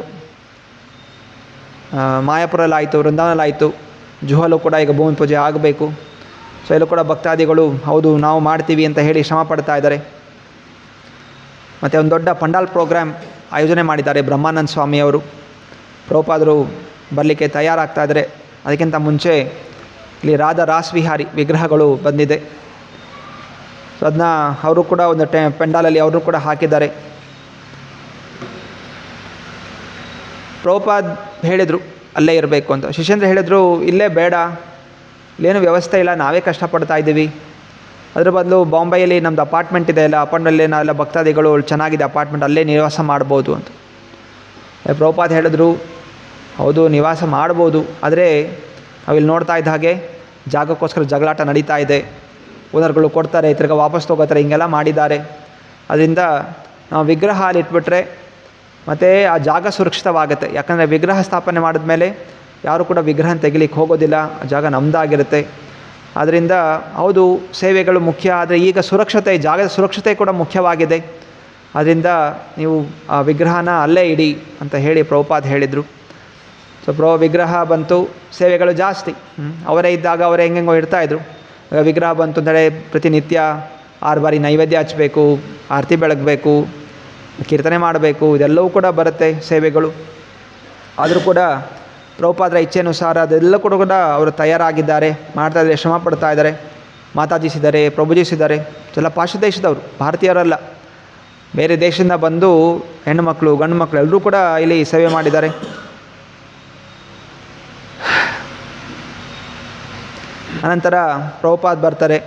ಮಾಯಾಪುರಲ್ಲಿ ಆಯಿತು, ವೃಂದಾವನಲ್ಲಿ ಆಯಿತು, ಜುಹಲ್ಲೂ ಕೂಡ ಈಗ ಭೂಮಿ ಪೂಜೆ ಆಗಬೇಕು. ಸೊ ಎಲ್ಲೂ ಕೂಡ ಭಕ್ತಾದಿಗಳು ಹೌದು ನಾವು ಮಾಡ್ತೀವಿ ಅಂತ ಹೇಳಿ ಶ್ರಮ ಪಡ್ತಾ ಇದ್ದಾರೆ. ಮತ್ತು ಒಂದು ದೊಡ್ಡ ಪಂಡಾಲ್ ಪ್ರೋಗ್ರಾಮ್ ಆಯೋಜನೆ ಮಾಡಿದ್ದಾರೆ ಬ್ರಹ್ಮಾನಂದ ಸ್ವಾಮಿಯವರು. ಪ್ರಭುಪಾದರು ಬರಲಿಕ್ಕೆ ತಯಾರಾಗ್ತಾ ಇದ್ದಾರೆ. ಅದಕ್ಕಿಂತ ಮುಂಚೆ ಇಲ್ಲಿ ರಾಧಾ ರಾಸವಿಹಾರಿ ವಿಗ್ರಹಗಳು ಬಂದಿದೆ. ಸೊ ಅದನ್ನ ಅವರು ಕೂಡ ಒಂದು ಪೆಂಡಾಲಲ್ಲಿ ಅವರು ಕೂಡ ಹಾಕಿದ್ದಾರೆ. ಪ್ರಭುಪಾದ್ ಹೇಳಿದರು ಅಲ್ಲೇ ಇರಬೇಕು ಅಂತ. ಶಿಷ್ಯಂದ್ರ ಹೇಳಿದರು ಇಲ್ಲೇ ಬೇಡ, ಇಲ್ಲೇನು ವ್ಯವಸ್ಥೆ ಇಲ್ಲ, ನಾವೇ ಕಷ್ಟಪಡ್ತಾ ಇದ್ದೀವಿ. ಅದ್ರ ಬದಲು ಬಾಂಬೆಯಲ್ಲಿ ನಮ್ಮದು ಅಪಾರ್ಟ್ಮೆಂಟ್ ಇದೆ, ಎಲ್ಲ ಅಪಾರ್ಟ್ಮೆಂಟಲ್ಲಿ ನಾವೆಲ್ಲ ಭಕ್ತಾದಿಗಳು ಚೆನ್ನಾಗಿದೆ ಅಪಾರ್ಟ್ಮೆಂಟ್, ಅಲ್ಲೇ ನಿವಾಸ ಮಾಡ್ಬೋದು ಅಂತ. ಪ್ರಭುಪಾದ್ ಹೇಳಿದ್ರು ಹೌದು ನಿವಾಸ ಮಾಡ್ಬೋದು, ಆದರೆ ನಾವಿಲ್ಲಿ ನೋಡ್ತಾ ಇದ್ದ ಹಾಗೆ ಜಾಗಕ್ಕೋಸ್ಕರ ಜಗಳಾಟ ನಡೀತಾ ಇದೆ. ಓನರ್ಗಳು ಕೊಡ್ತಾರೆ, ತಿರ್ಗ ವಾಪಸ್ ತೊಗೋತಾರೆ, ಹಿಂಗೆಲ್ಲ ಮಾಡಿದ್ದಾರೆ. ಅದರಿಂದ ನಾವು ವಿಗ್ರಹ ಅಲ್ಲಿ ಇಟ್ಬಿಟ್ರೆ ಮತ್ತು ಆ ಜಾಗ ಸುರಕ್ಷಿತವಾಗುತ್ತೆ. ಯಾಕಂದರೆ ವಿಗ್ರಹ ಸ್ಥಾಪನೆ ಮಾಡಿದ್ಮೇಲೆ ಯಾರು ಕೂಡ ವಿಗ್ರಹ ತೆಗಿಲಿಕ್ಕೆ ಹೋಗೋದಿಲ್ಲ, ಆ ಜಾಗ ನಮ್ಮದಾಗಿರುತ್ತೆ. ಆದ್ದರಿಂದ ಹೌದು ಸೇವೆಗಳು ಮುಖ್ಯ, ಆದರೆ ಈಗ ಸುರಕ್ಷತೆ, ಜಾಗದ ಸುರಕ್ಷತೆ ಕೂಡ ಮುಖ್ಯವಾಗಿದೆ. ಆದ್ದರಿಂದ ನೀವು ಆ ವಿಗ್ರಹನ ಅಲ್ಲೇ ಇಡಿ ಅಂತ ಹೇಳಿ ಪ್ರಭುಪಾದ್ ಹೇಳಿದರು. ಸೊ ವಿಗ್ರಹ ಬಂತು, ಸೇವೆಗಳು ಜಾಸ್ತಿ. ಅವರೇ ಇದ್ದಾಗ ಅವರೇ ಹೆಂಗೆಂಗೋ ಇರ್ತಾಯಿದ್ರು. ವಿಗ್ರಹ ಬಂತು ಅಂದರೆ ಪ್ರತಿನಿತ್ಯ 6 ಬಾರಿ ನೈವೇದ್ಯ ಹಚ್ಚಬೇಕು, ಆರತಿ ಬೆಳಗಬೇಕು, ಕೀರ್ತನೆ ಮಾಡಬೇಕು, ಇದೆಲ್ಲವೂ ಕೂಡ ಬರುತ್ತೆ ಸೇವೆಗಳು. ಆದರೂ ಕೂಡ ಪ್ರಭುಪಾದರ ಇಚ್ಛೆನುಸಾರ ಅದೆಲ್ಲ ಕೂಡ ಅವರು ತಯಾರಾಗಿದ್ದಾರೆ, ಮಾಡ್ತಾಯಿದ್ದಾರೆ, ಶ್ರಮ ಪಡ್ತಾ ಇದ್ದಾರೆ. ಮಾತಾಜಿಸಿದ್ದಾರೆ, ಪ್ರಭುಜಿಸಿದ್ದಾರೆ. ಎಲ್ಲ ಪಾಶ್ಚಾತ್ಯ ದೇಶದವರು, ಭಾರತೀಯರಲ್ಲ. ಬೇರೆ ದೇಶದಿಂದ ಬಂದು ಹೆಣ್ಣು ಮಕ್ಕಳು, ಗಂಡು ಮಕ್ಕಳು ಎಲ್ಲರೂ ಕೂಡ ಇಲ್ಲಿ ಸೇವೆ ಮಾಡಿದ್ದಾರೆ. ಅನಂತರ ಪ್ರಭುಪಾದ್ ಬರ್ತಾರೆ,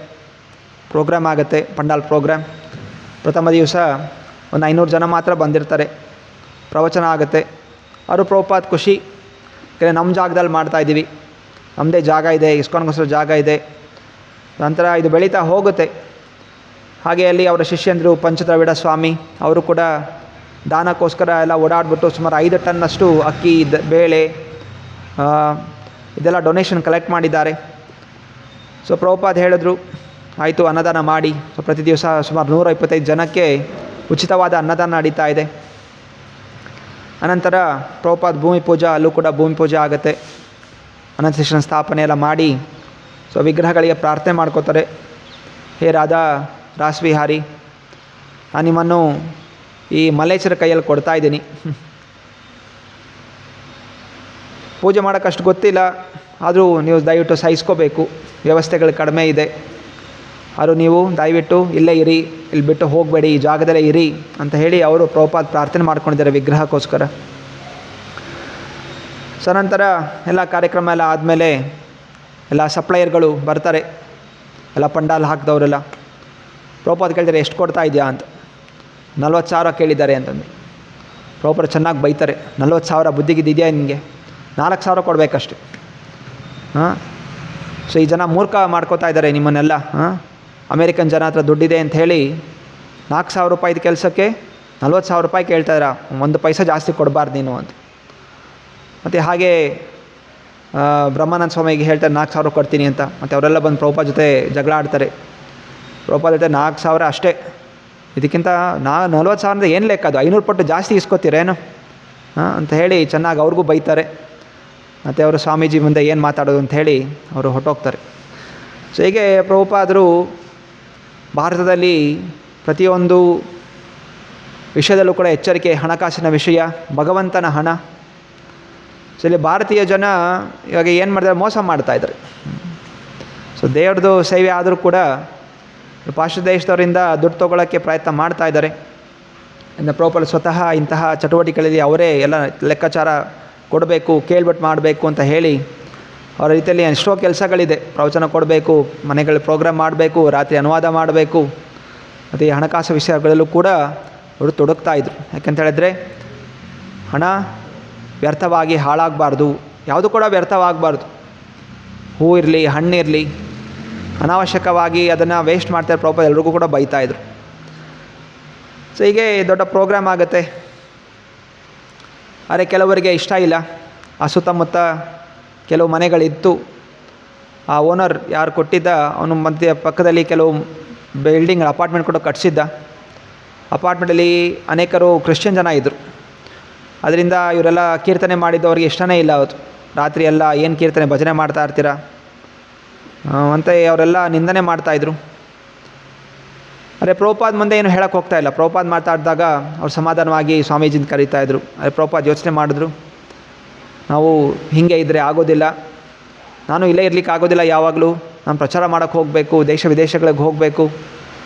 ಪ್ರೋಗ್ರಾಮ್ ಆಗುತ್ತೆ, ಪಂಡಾಲ್ ಪ್ರೋಗ್ರಾಮ್. ಪ್ರಥಮ ದಿವಸ ಒಂದು 500 ಜನ ಮಾತ್ರ ಬಂದಿರ್ತಾರೆ. ಪ್ರವಚನ ಆಗುತ್ತೆ. ಅವರು ಪ್ರಭುಪಾದ್ ಖುಷಿ, ಯಾಕಂದರೆ ನಮ್ಮ ಜಾಗದಲ್ಲಿ ಮಾಡ್ತಾಯಿದ್ದೀವಿ, ನಮ್ಮದೇ ಜಾಗ ಇದೆ, ಇಸ್ಕಾನ್ಗೋಸ್ಕರ ಜಾಗ ಇದೆ. ನಂತರ ಇದು ಬೆಳೀತಾ ಹೋಗುತ್ತೆ. ಹಾಗೆ ಅಲ್ಲಿ ಅವರ ಶಿಷ್ಯಂದರು ಪಂಚದ್ರವಿಡ ಸ್ವಾಮಿ ಅವರು ಕೂಡ ದಾನಕ್ಕೋಸ್ಕರ ಎಲ್ಲ ಓಡಾಡಿಬಿಟ್ಟು ಸುಮಾರು 5 ಟನ್ನಷ್ಟು ಅಕ್ಕಿ, ಬೇಳೆ ಇದೆಲ್ಲ ಡೊನೇಷನ್ ಕಲೆಕ್ಟ್ ಮಾಡಿದ್ದಾರೆ. ಸೊ ಪ್ರಭುಪಾದ್ ಹೇಳಿದ್ರು, ಆಯಿತು ಅನ್ನದಾನ ಮಾಡಿ. ಸೊ ಪ್ರತಿ ದಿವಸ ಸುಮಾರು 125 ಜನಕ್ಕೆ ಉಚಿತವಾದ ಅನ್ನದಾನ ನಡೀತಾ ಇದೆ. ಅನಂತರ ಪ್ರಭುಪಾದ್ ಭೂಮಿ ಪೂಜಾ, ಅಲ್ಲೂ ಕೂಡ ಭೂಮಿ ಪೂಜೆ ಆಗುತ್ತೆ. ಅನಂತ ಶಿಕ್ಷಣ ಸ್ಥಾಪನೆ ಎಲ್ಲ ಮಾಡಿ ಸೊ ವಿಗ್ರಹಗಳಿಗೆ ಪ್ರಾರ್ಥನೆ ಮಾಡ್ಕೋತಾರೆ. ಹೇ ರಾಧಾ ರಾಸವಿಹಾರಿ, ನಾನು ನಿಮ್ಮನ್ನು ಈ ಮಲ್ಲೇಶ್ವರ ಕೈಯಲ್ಲಿ ಕೊಡ್ತಾ ಇದ್ದೀನಿ. ಪೂಜೆ ಮಾಡೋಕ್ಕಷ್ಟು ಗೊತ್ತಿಲ್ಲ, ಆದರೂ ನೀವು ದಯವಿಟ್ಟು ಸಹಿಸ್ಕೋಬೇಕು, ವ್ಯವಸ್ಥೆಗಳು ಕಡಿಮೆ ಇದೆ. ಆದರೂ ನೀವು ದಯವಿಟ್ಟು ಇಲ್ಲೇ ಇರಿ, ಇಲ್ಲಿ ಬಿಟ್ಟು ಹೋಗಬೇಡಿ, ಈ ಜಾಗದಲ್ಲೇ ಇರಿ ಅಂತ ಹೇಳಿ ಅವರು ಪ್ರಭುಪಾದ್ ಪ್ರಾರ್ಥನೆ ಮಾಡ್ಕೊಂಡಿದ್ದಾರೆ ವಿಗ್ರಹಕ್ಕೋಸ್ಕರ. ಸೊ ನಂತರ ಎಲ್ಲ ಕಾರ್ಯಕ್ರಮ ಎಲ್ಲ ಆದಮೇಲೆ ಎಲ್ಲ ಸಪ್ಲೈಯರ್ಗಳು ಬರ್ತಾರೆ, ಎಲ್ಲ ಪಂಡಾಲ್ ಹಾಕಿದವರೆಲ್ಲ. ಪ್ರಭುಪಾದ್ ಕೇಳಿದರೆ ಎಷ್ಟು ಕೊಡ್ತಾ ಇದೆಯಾ ಅಂತ. 40,000 ಕೇಳಿದ್ದಾರೆ ಅಂತಂದು. ಪ್ರಭುಪಾದ್ ಚೆನ್ನಾಗಿ ಬೈತಾರೆ, 40,000 ಬುದ್ಧಿಗಿದೆಯಾ ನಿಮಗೆ? 4,000 ಕೊಡಬೇಕಷ್ಟೆ. ಸೊ ಈ ಜನ ಮೂರ್ಖ ಮಾಡ್ಕೋತಾ ಇದ್ದಾರೆ ನಿಮ್ಮನ್ನೆಲ್ಲ. ಅಮೇರಿಕನ್ ಜನ ಹತ್ರ ದುಡ್ಡಿದೆ ಅಂತ ಹೇಳಿ 4,000 ರೂಪಾಯಿದ ಕೆಲಸಕ್ಕೆ 40,000 ರೂಪಾಯಿ ಕೇಳ್ತಾಯಿರ, 1 ಪೈಸೆ ಜಾಸ್ತಿ ಕೊಡಬಾರ್ದು ನೀನು ಅಂತ. ಮತ್ತು ಹಾಗೆ ಬ್ರಹ್ಮಾನಂದ ಸ್ವಾಮಿಗೆ ಹೇಳ್ತಾರೆ 4,000 ಕೊಡ್ತೀನಿ ಅಂತ. ಮತ್ತು ಅವರೆಲ್ಲ ಬಂದು ಪ್ರಭುಪಾದ್ ಜೊತೆ ಜಗಳ ಆಡ್ತಾರೆ. ಪ್ರಭುಪಾದ್ ಜೊತೆ 4,000 ಅಷ್ಟೇ, ಇದಕ್ಕಿಂತ 40,000 ಏನು ಲೆಕ್ಕ, ಅದು 500 ಪಟ್ಟು ಜಾಸ್ತಿ ಇಸ್ಕೊತೀರೇನು ಅಂತ ಹೇಳಿ ಚೆನ್ನಾಗಿ ಅವ್ರಿಗೂ ಬೈತಾರೆ. ಮತ್ತು ಅವರು ಸ್ವಾಮೀಜಿ ಮುಂದೆ ಏನು ಮಾತಾಡೋದು ಅಂತ ಹೇಳಿ ಅವರು ಹೊರಟೋಗ್ತಾರೆ. ಸೊ ಹೀಗೆ ಪ್ರಭುಪಾದರು ಭಾರತದಲ್ಲಿ ಪ್ರತಿಯೊಂದು ವಿಷಯದಲ್ಲೂ ಕೂಡ ಎಚ್ಚರಿಕೆ, ಹಣಕಾಸಿನ ವಿಷಯ, ಭಗವಂತನ ಹಣ. ಸೊ ಇಲ್ಲಿ ಭಾರತೀಯ ಜನ ಇವಾಗ ಏನು ಮಾಡಿದ್ದಾರೆ, ಮೋಸ ಮಾಡ್ತಾಯಿದ್ದಾರೆ. ಸೊ ದೇವ್ರದ್ದು ಸೇವೆ ಆದರೂ ಕೂಡ ಪಾಶ್ಚಾತ್ಯ ದೇಶದವರಿಂದ ದುಡ್ಡು ತೊಗೊಳ್ಳೋಕ್ಕೆ ಪ್ರಯತ್ನ ಮಾಡ್ತಾಯಿದ್ದಾರೆ. ಇನ್ನು ಪ್ರಭುಪಾದ್ ಸ್ವತಃ ಇಂತಹ ಚಟುವಟಿಕೆಗಳಲ್ಲಿ ಅವರೇ ಎಲ್ಲ ಲೆಕ್ಕಾಚಾರ ಕೊಡಬೇಕು, ಕೇಳ್ಬಿಟ್ಟು ಮಾಡಬೇಕು ಅಂತ ಹೇಳಿ ಅವರ ರೀತಿಯಲ್ಲಿ ಎಷ್ಟೋ ಕೆಲಸಗಳಿದೆ. ಪ್ರವಚನ ಕೊಡಬೇಕು, ಮನೆಗಳಲ್ಲಿ ಪ್ರೋಗ್ರಾಮ್ ಮಾಡಬೇಕು, ರಾತ್ರಿ ಅನುವಾದ ಮಾಡಬೇಕು, ಮತ್ತು ಈ ಹಣಕಾಸು ವಿಷಯಗಳಲ್ಲೂ ಕೂಡ ಅವರು ತೊಡಗ್ತಾಯಿದ್ರು. ಯಾಕಂತ ಹೇಳಿದ್ರೆ ಹಣ ವ್ಯರ್ಥವಾಗಿ ಹಾಳಾಗಬಾರ್ದು, ಯಾವುದು ಕೂಡ ವ್ಯರ್ಥವಾಗಬಾರ್ದು. ಹೂ ಇರಲಿ, ಹಣ್ಣಿರಲಿ, ಅನಾವಶ್ಯಕವಾಗಿ ಅದನ್ನು ವೇಸ್ಟ್ ಮಾಡ್ತಾರೆ. ಪ್ರಭುಪಾದ್ ಎಲ್ರಿಗೂ ಕೂಡ ಬೈತಾಯಿದ್ರು. ಸೊ ಹೀಗೆ ದೊಡ್ಡ ಪ್ರೋಗ್ರಾಮ್ ಆಗುತ್ತೆ. ಆದರೆ ಕೆಲವರಿಗೆ ಇಷ್ಟ ಇಲ್ಲ. ಆ ಸುತ್ತಮುತ್ತ ಕೆಲವು ಮನೆಗಳಿತ್ತು. ಆ ಓನರ್ ಯಾರು ಕೊಟ್ಟಿದ್ದ ಅವನು ಮಧ್ಯೆ ಪಕ್ಕದಲ್ಲಿ ಕೆಲವು ಬಿಲ್ಡಿಂಗ್ ಅಪಾರ್ಟ್ಮೆಂಟ್ ಕೂಡ ಕಟ್ಟಿಸಿದ್ದ. ಅಪಾರ್ಟ್ಮೆಂಟಲ್ಲಿ ಅನೇಕರು ಕ್ರಿಶ್ಚಿಯನ್ ಜನ ಇದ್ದರು. ಅದರಿಂದ ಇವರೆಲ್ಲ ಕೀರ್ತನೆ ಮಾಡಿದ್ದವ್ರಿಗೆ ಇಷ್ಟನೇ ಇಲ್ಲ. ಅವತ್ತು ರಾತ್ರಿ ಎಲ್ಲ ಏನು ಕೀರ್ತನೆ ಭಜನೆ ಮಾಡ್ತಾ ಇರ್ತೀರ ಅಂತ ಅವರೆಲ್ಲ ನಿಂದನೆ ಮಾಡ್ತಾಯಿದ್ರು. ಅರೆ ಪ್ರಭುಪಾದ್ ಮುಂದೆ ಏನು ಹೇಳೋಕ್ಕೆ ಹೋಗ್ತಾ ಇಲ್ಲ. ಪ್ರಭುಪಾದ್ ಮಾತಾಡಿದಾಗ ಅವ್ರು ಸಮಾಧಾನವಾಗಿ ಸ್ವಾಮೀಜಿನ ಕರೀತಾಯಿದ್ರು. ಅರೆ ಪ್ರಭುಪಾದ್ ಯೋಚನೆ ಮಾಡಿದ್ರು, ನಾವು ಹೀಗೆ ಇದ್ದರೆ ಆಗೋದಿಲ್ಲ, ನಾನು ಇಲ್ಲೇ ಇರಲಿಕ್ಕೆ ಆಗೋದಿಲ್ಲ, ಯಾವಾಗಲೂ ನಾನು ಪ್ರಚಾರ ಮಾಡೋಕ್ಕೆ ಹೋಗಬೇಕು, ದೇಶ ವಿದೇಶಗಳಿಗೆ ಹೋಗಬೇಕು.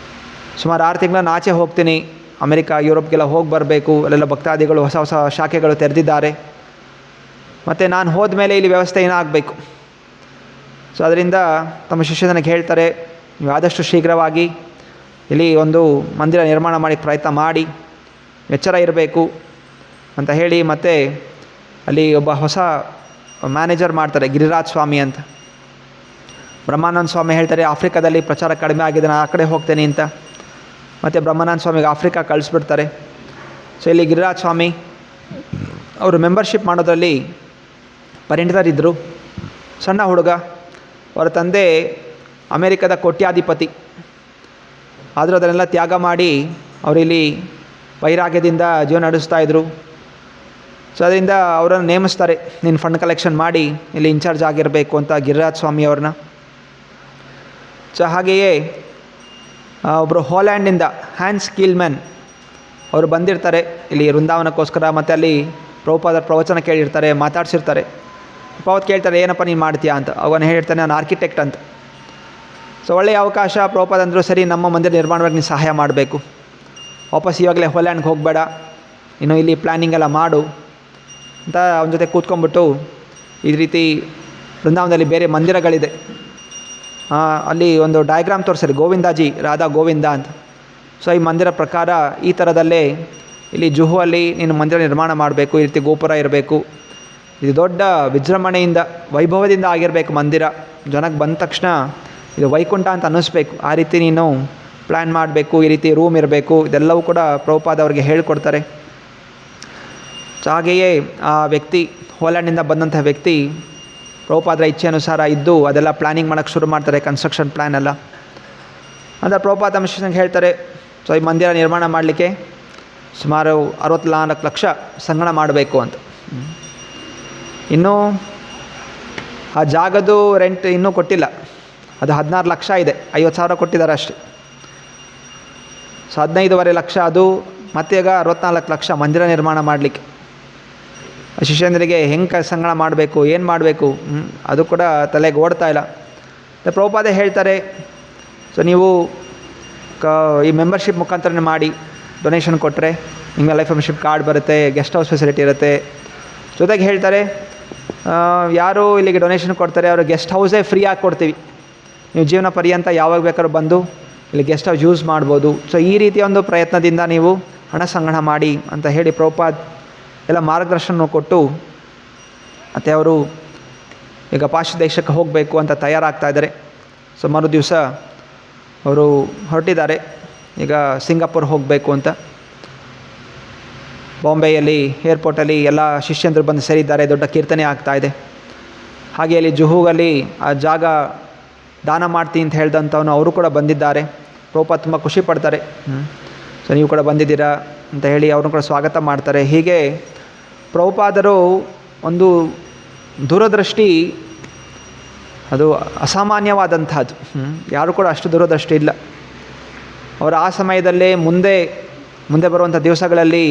ಸುಮಾರು 6 ತಿಂಗಳ ಆಚೆ ಹೋಗ್ತೀನಿ, ಅಮೆರಿಕ, ಯುರೋಪ್ಗೆಲ್ಲ ಹೋಗಿ ಬರಬೇಕು. ಅಲ್ಲೆಲ್ಲ ಭಕ್ತಾದಿಗಳು ಹೊಸ ಹೊಸ ಶಾಖೆಗಳು ತೆರೆದಿದ್ದಾರೆ. ಮತ್ತು ನಾನು ಹೋದ ಮೇಲೆ ಇಲ್ಲಿ ವ್ಯವಸ್ಥೆ ಏನಾಗಬೇಕು. ಸೊ ಅದರಿಂದ ತಮ್ಮ ಶಿಷ್ಯನಿಗೆ ಹೇಳ್ತಾರೆ, ನೀವು ಆದಷ್ಟು ಶೀಘ್ರವಾಗಿ ಇಲ್ಲಿ ಒಂದು ಮಂದಿರ ನಿರ್ಮಾಣ ಮಾಡೋಕ್ಕೆ ಪ್ರಯತ್ನ ಮಾಡಿ, ಎಚ್ಚರ ಇರಬೇಕು ಅಂತ ಹೇಳಿ. ಮತ್ತು ಅಲ್ಲಿ ಒಬ್ಬ ಹೊಸ ಮ್ಯಾನೇಜರ್ ಮಾಡ್ತಾರೆ, ಗಿರಿರಾಜ್ ಸ್ವಾಮಿ ಅಂತ. ಬ್ರಹ್ಮಾನಂದ ಸ್ವಾಮಿ ಹೇಳ್ತಾರೆ ಆಫ್ರಿಕಾದಲ್ಲಿ ಪ್ರಚಾರ ಕಡಿಮೆ ಆಗಿದೆ, ನಾನು ಆ ಕಡೆ ಹೋಗ್ತೇನೆ ಅಂತ. ಮತ್ತು ಬ್ರಹ್ಮಾನಂದ ಸ್ವಾಮಿಗೆ ಆಫ್ರಿಕಾ ಕಳಿಸ್ಬಿಡ್ತಾರೆ. ಸೊ ಇಲ್ಲಿ ಗಿರಿರಾಜ್ ಸ್ವಾಮಿ ಅವರು ಮೆಂಬರ್ಶಿಪ್ ಮಾಡೋದ್ರಲ್ಲಿ ಪರಿಣಿತರಿದ್ದರು. ಸಣ್ಣ ಹುಡುಗ, ಅವರ ತಂದೆ ಅಮೇರಿಕದ ಕೋಟ್ಯಾಧಿಪತಿ. ಆದರೂ ಅದನ್ನೆಲ್ಲ ತ್ಯಾಗ ಮಾಡಿ ಅವರಿಲ್ಲಿ ವೈರಾಗ್ಯದಿಂದ ಜೀವನ ನಡೆಸ್ತಾಯಿದ್ರು. ಸೊ ಅದರಿಂದ ಅವರನ್ನು ನೇಮಿಸ್ತಾರೆ, ನೀನು ಫಂಡ್ ಕಲೆಕ್ಷನ್ ಮಾಡಿ ಇಲ್ಲಿ ಇನ್ಚಾರ್ಜ್ ಆಗಿರಬೇಕು ಅಂತ ಗಿರಿರಾಜ್ ಸ್ವಾಮಿ ಅವ್ರನ್ನ. ಸೊ ಹಾಗೆಯೇ ಒಬ್ಬರು ಹೋಲ್ಯಾಂಡಿಂದ ಹ್ಯಾನ್ಸ್ ಕೀಲ್ಮ್ಯಾನ್ ಅವರು ಬಂದಿರ್ತಾರೆ ಇಲ್ಲಿ ವೃಂದಾವನಕ್ಕೋಸ್ಕರ. ಮತ್ತು ಅಲ್ಲಿ ಪ್ರಭುಪಾದರ ಪ್ರವಚನ ಕೇಳಿರ್ತಾರೆ, ಮಾತಾಡ್ಸಿರ್ತಾರೆ. ಪ್ರಭುಪಾದ ಕೇಳ್ತಾರೆ, ಏನಪ್ಪ ನೀನು ಮಾಡ್ತೀಯಾ ಅಂತ. ಅವನು ಹೇಳಿರ್ತಾನೆ, ನಾನು ಆರ್ಕಿಟೆಕ್ಟ್ ಅಂತ. ಸೊ ಒಳ್ಳೆಯ ಅವಕಾಶ. ಪ್ರಭುಪಾದ ಅಂದರು, ಸರಿ ನಮ್ಮ ಮಂದಿರ ನಿರ್ಮಾಣವಾಗಿ ನೀನು ಸಹಾಯ ಮಾಡಬೇಕು, ವಾಪಸ್ ಇವಾಗಲೇ ಹೋಲ್ಯಾಂಡ್ಗೆ ಹೋಗಬೇಡ, ಇನ್ನು ಇಲ್ಲಿ ಪ್ಲ್ಯಾನಿಂಗ್ ಎಲ್ಲ ಮಾಡು ಅಂತ ಅವನ ಜೊತೆ ಕೂತ್ಕೊಂಡ್ಬಿಟ್ಟು ಈ ರೀತಿ ವೃಂದಾವನದಲ್ಲಿ ಬೇರೆ ಮಂದಿರಗಳಿದೆ, ಅಲ್ಲಿ ಒಂದು ಡಯಾಗ್ರಾಮ್ ತೋರಿಸ್ತಾರೆ, ಗೋವಿಂದಾಜಿ ರಾಧಾ ಗೋವಿಂದ ಅಂತ. ಸೊ ಈ ಮಂದಿರ ಪ್ರಕಾರ ಈ ಥರದಲ್ಲೇ ಇಲ್ಲಿ ಜುಹುವಲ್ಲಿ ನೀನು ಮಂದಿರ ನಿರ್ಮಾಣ ಮಾಡಬೇಕು, ಈ ರೀತಿ ಗೋಪುರ ಇರಬೇಕು, ಇದು ದೊಡ್ಡ ವಿಜೃಂಭಣೆಯಿಂದ ವೈಭವದಿಂದ ಆಗಿರಬೇಕು ಮಂದಿರ, ಜನಕ್ಕೆ ಬಂದ ತಕ್ಷಣ ಇದು ವೈಕುಂಠ ಅಂತ ಅನ್ನಿಸ್ಬೇಕು, ಆ ರೀತಿ ನೀನು ಪ್ಲ್ಯಾನ್ ಮಾಡಬೇಕು, ಈ ರೀತಿ ರೂಮ್ ಇರಬೇಕು. ಇದೆಲ್ಲವೂ ಕೂಡ ಪ್ರಭುಪಾದ ಅವರಿಗೆ ಹೇಳಿಕೊಡ್ತಾರೆ. ಸೊ ಹಾಗೆಯೇ ಆ ವ್ಯಕ್ತಿ, ಹೋಲ್ಯಾಂಡಿಂದ ಬಂದಂಥ ವ್ಯಕ್ತಿ ಪ್ರಭುಪಾದರ ಇಚ್ಛೆ ಅನುಸಾರ ಇದ್ದು ಅದೆಲ್ಲ ಪ್ಲ್ಯಾನಿಂಗ್ ಮಾಡೋಕ್ಕೆ ಶುರು ಮಾಡ್ತಾರೆ, ಕನ್ಸ್ಟ್ರಕ್ಷನ್ ಪ್ಲ್ಯಾನ್ ಎಲ್ಲ. ಅಂದರೆ ಪ್ರಭುಪಾದ ಮಿಷನ್ಗೆ ಹೇಳ್ತಾರೆ, ಸೊ ಈ ಮಂದಿರ ನಿರ್ಮಾಣ ಮಾಡಲಿಕ್ಕೆ ಸುಮಾರು 64 ಲಕ್ಷ ಸಂಗಣ ಮಾಡಬೇಕು ಅಂತ. ಇನ್ನೂ ಆ ಜಾಗದ್ದು ರೆಂಟ್ ಇನ್ನೂ ಕೊಟ್ಟಿಲ್ಲ, ಅದು 16 ಲಕ್ಷ ಇದೆ, 50,000 ಕೊಟ್ಟಿದ್ದಾರೆ ಅಷ್ಟೇ. ಸೊ 15.5 ಲಕ್ಷ ಅದು, ಮತ್ತೆ ಈಗ 64 ಲಕ್ಷ ಮಂದಿರ ನಿರ್ಮಾಣ ಮಾಡಲಿಕ್ಕೆ. ಶಿಷ್ಯಂದ್ರಿಗೆ ಹೆಂಗೆ ಸಂಗಣ ಮಾಡಬೇಕು, ಏನು ಮಾಡಬೇಕು ಅದು ಕೂಡ ತಲೆಗೆ ಓಡ್ತಾ ಇಲ್ಲ. ಪ್ರಭುಪಾದ ಹೇಳ್ತಾರೆ, ಸೊ ನೀವು ಈ ಮೆಂಬರ್ಶಿಪ್ ಮುಖಾಂತರನೇ ಮಾಡಿ, ಡೊನೇಷನ್ ಕೊಟ್ಟರೆ ನಿಮಗೆ ಲೈಫ್ ಮೆಂಬರ್ಶಿಪ್ ಕಾರ್ಡ್ ಬರುತ್ತೆ, ಗೆಸ್ಟ್ ಹೌಸ್ ಫೆಸಿಲಿಟಿ ಇರುತ್ತೆ. ಜೊತೆಗೆ ಹೇಳ್ತಾರೆ, ಯಾರು ಇಲ್ಲಿಗೆ ಡೊನೇಷನ್ ಕೊಡ್ತಾರೆ ಅವರು ಗೆಸ್ಟ್ ಹೌಸೇ ಫ್ರೀಯಾಗಿ ಕೊಡ್ತೀವಿ, ನೀವು ಜೀವನ ಪರ್ಯಂತ ಯಾವಾಗ ಬೇಕಾದ್ರೂ ಬಂದು ಇಲ್ಲಿ ಗೆಸ್ಟ್ ಹೌಸ್ ಯೂಸ್ ಮಾಡ್ಬೋದು. ಸೊ ಈ ರೀತಿಯ ಒಂದು ಪ್ರಯತ್ನದಿಂದ ನೀವು ಹಣ ಸಂಗ್ರಹ ಮಾಡಿ ಅಂತ ಹೇಳಿ ಪ್ರಭುಪಾದ ಎಲ್ಲ ಮಾರ್ಗದರ್ಶನ ಕೊಟ್ಟು, ಮತ್ತು ಅವರು ಈಗ ಪಾಶ್ಚಾತ್ಯ ದೇಶಕ್ಕೆ ಹೋಗಬೇಕು ಅಂತ ತಯಾರಾಗ್ತಾ ಇದ್ದಾರೆ. ಸೊ ಮರು ದಿವಸ ಅವರು ಹೊರಟಿದ್ದಾರೆ, ಈಗ ಸಿಂಗಾಪುರ್ ಹೋಗಬೇಕು ಅಂತ. ಬಾಂಬೆಯಲ್ಲಿ ಏರ್ಪೋರ್ಟಲ್ಲಿ ಎಲ್ಲ ಶಿಷ್ಯಂದರು ಬಂದು ಸೇರಿದ್ದಾರೆ, ದೊಡ್ಡ ಕೀರ್ತನೆ ಆಗ್ತಾಯಿದೆ. ಹಾಗೆ ಅಲ್ಲಿ ಜುಹುಗಲ್ಲಿ ಆ ಜಾಗ ದಾನ ಮಾಡ್ತೀನಿ ಅಂತ ಹೇಳ್ದಂಥವನು ಅವರು ಕೂಡ ಬಂದಿದ್ದಾರೆ. ಪ್ರಭುಪಾದ ತುಂಬ ಖುಷಿ ಪಡ್ತಾರೆ, ಸೊ ನೀವು ಕೂಡ ಬಂದಿದ್ದೀರಾ ಅಂತ ಹೇಳಿ ಅವ್ರನ್ನ ಕೂಡ ಸ್ವಾಗತ ಮಾಡ್ತಾರೆ. ಹೀಗೆ ಪ್ರಭುಪಾದರು ಒಂದು ದೂರದೃಷ್ಟಿ, ಅದು ಅಸಾಮಾನ್ಯವಾದಂಥದ್ದು. ಯಾರು ಕೂಡ ಅಷ್ಟು ದೂರದೃಷ್ಟಿ ಇಲ್ಲ. ಅವರು ಆ ಸಮಯದಲ್ಲೇ ಮುಂದೆ ಬರುವಂಥ ದಿವಸಗಳಲ್ಲಿ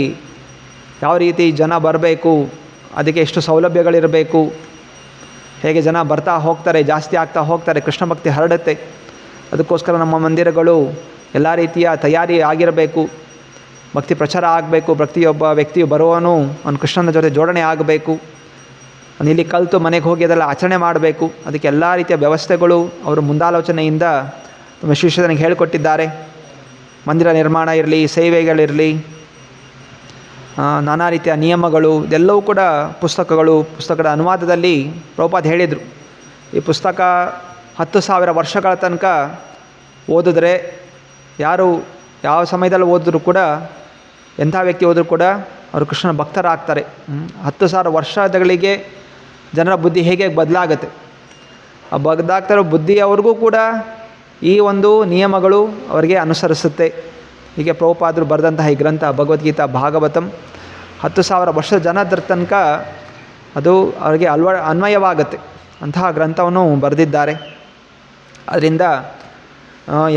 ಯಾವ ರೀತಿ ಜನ ಬರಬೇಕು, ಅದಕ್ಕೆ ಎಷ್ಟು ಸೌಲಭ್ಯಗಳಿರಬೇಕು, ಹೇಗೆ ಜನ ಬರ್ತಾ ಹೋಗ್ತಾರೆ, ಜಾಸ್ತಿ ಆಗ್ತಾ ಹೋಗ್ತಾರೆ, ಕೃಷ್ಣ ಭಕ್ತಿ ಹರಡುತ್ತೆ, ಅದಕ್ಕೋಸ್ಕರ ನಮ್ಮ ಮಂದಿರಗಳು ಎಲ್ಲ ರೀತಿಯ ತಯಾರಿ ಆಗಿರಬೇಕು, ಭಕ್ತಿ ಪ್ರಚಾರ ಆಗಬೇಕು, ಪ್ರತಿಯೊಬ್ಬ ವ್ಯಕ್ತಿಯು ಬರುವವನು ಅವನು ಕೃಷ್ಣನ ಜೊತೆ ಜೋಡಣೆ ಆಗಬೇಕು, ಅವನು ಇಲ್ಲಿ ಕಲಿತು ಮನೆಗೆ ಹೋಗಿ ಅದೆಲ್ಲ ಆಚರಣೆ ಮಾಡಬೇಕು. ಅದಕ್ಕೆ ಎಲ್ಲ ರೀತಿಯ ವ್ಯವಸ್ಥೆಗಳು ಅವರು ಮುಂದಾಲೋಚನೆಯಿಂದ ನಮ್ಮ ಶಿಷ್ಯನಿಗೆ ಹೇಳಿಕೊಟ್ಟಿದ್ದಾರೆ. ಮಂದಿರ ನಿರ್ಮಾಣ ಇರಲಿ, ಸೇವೆಗಳಿರಲಿ, ನಾನಾ ರೀತಿಯ ನಿಯಮಗಳು, ಇದೆಲ್ಲವೂ ಕೂಡ ಪುಸ್ತಕದ ಅನುವಾದದಲ್ಲಿ ಪ್ರಭುಪಾದ ಹೇಳಿದರು. ಈ ಪುಸ್ತಕ 10,000 ವರ್ಷಗಳ ತನಕ ಓದಿದ್ರೆ, ಯಾರು ಯಾವ ಸಮಯದಲ್ಲಿ ಓದಿದ್ರು ಕೂಡ, ಎಂಥ ವ್ಯಕ್ತಿ ಓದಿದ್ರು ಕೂಡ ಅವರು ಕೃಷ್ಣನ ಭಕ್ತರಾಗ್ತಾರೆ. 10,000 ವರ್ಷಗಳಿಗೆ ಜನರ ಬುದ್ಧಿ ಹೇಗೆ ಬದಲಾಗುತ್ತೆ, ಆ ಬದಲಾಗ್ತಾರೋ ಬುದ್ಧಿ ಅವ್ರಿಗೂ ಕೂಡ ಈ ಒಂದು ನಿಯಮಗಳು ಅವರಿಗೆ ಅನುಸರಿಸುತ್ತೆ. ಹೀಗೆ ಪ್ರಭುಪಾದರು ಬರೆದಂತಹ ಈ ಗ್ರಂಥ ಭಗವದ್ಗೀತಾ ಭಾಗವತಂ 10,000 ವರ್ಷದ ಜನರ ತನಕ ಅದು ಅವರಿಗೆ ಅನ್ವಯವಾಗುತ್ತೆ, ಅಂತಹ ಗ್ರಂಥವನ್ನು ಬರೆದಿದ್ದಾರೆ. ಅದರಿಂದ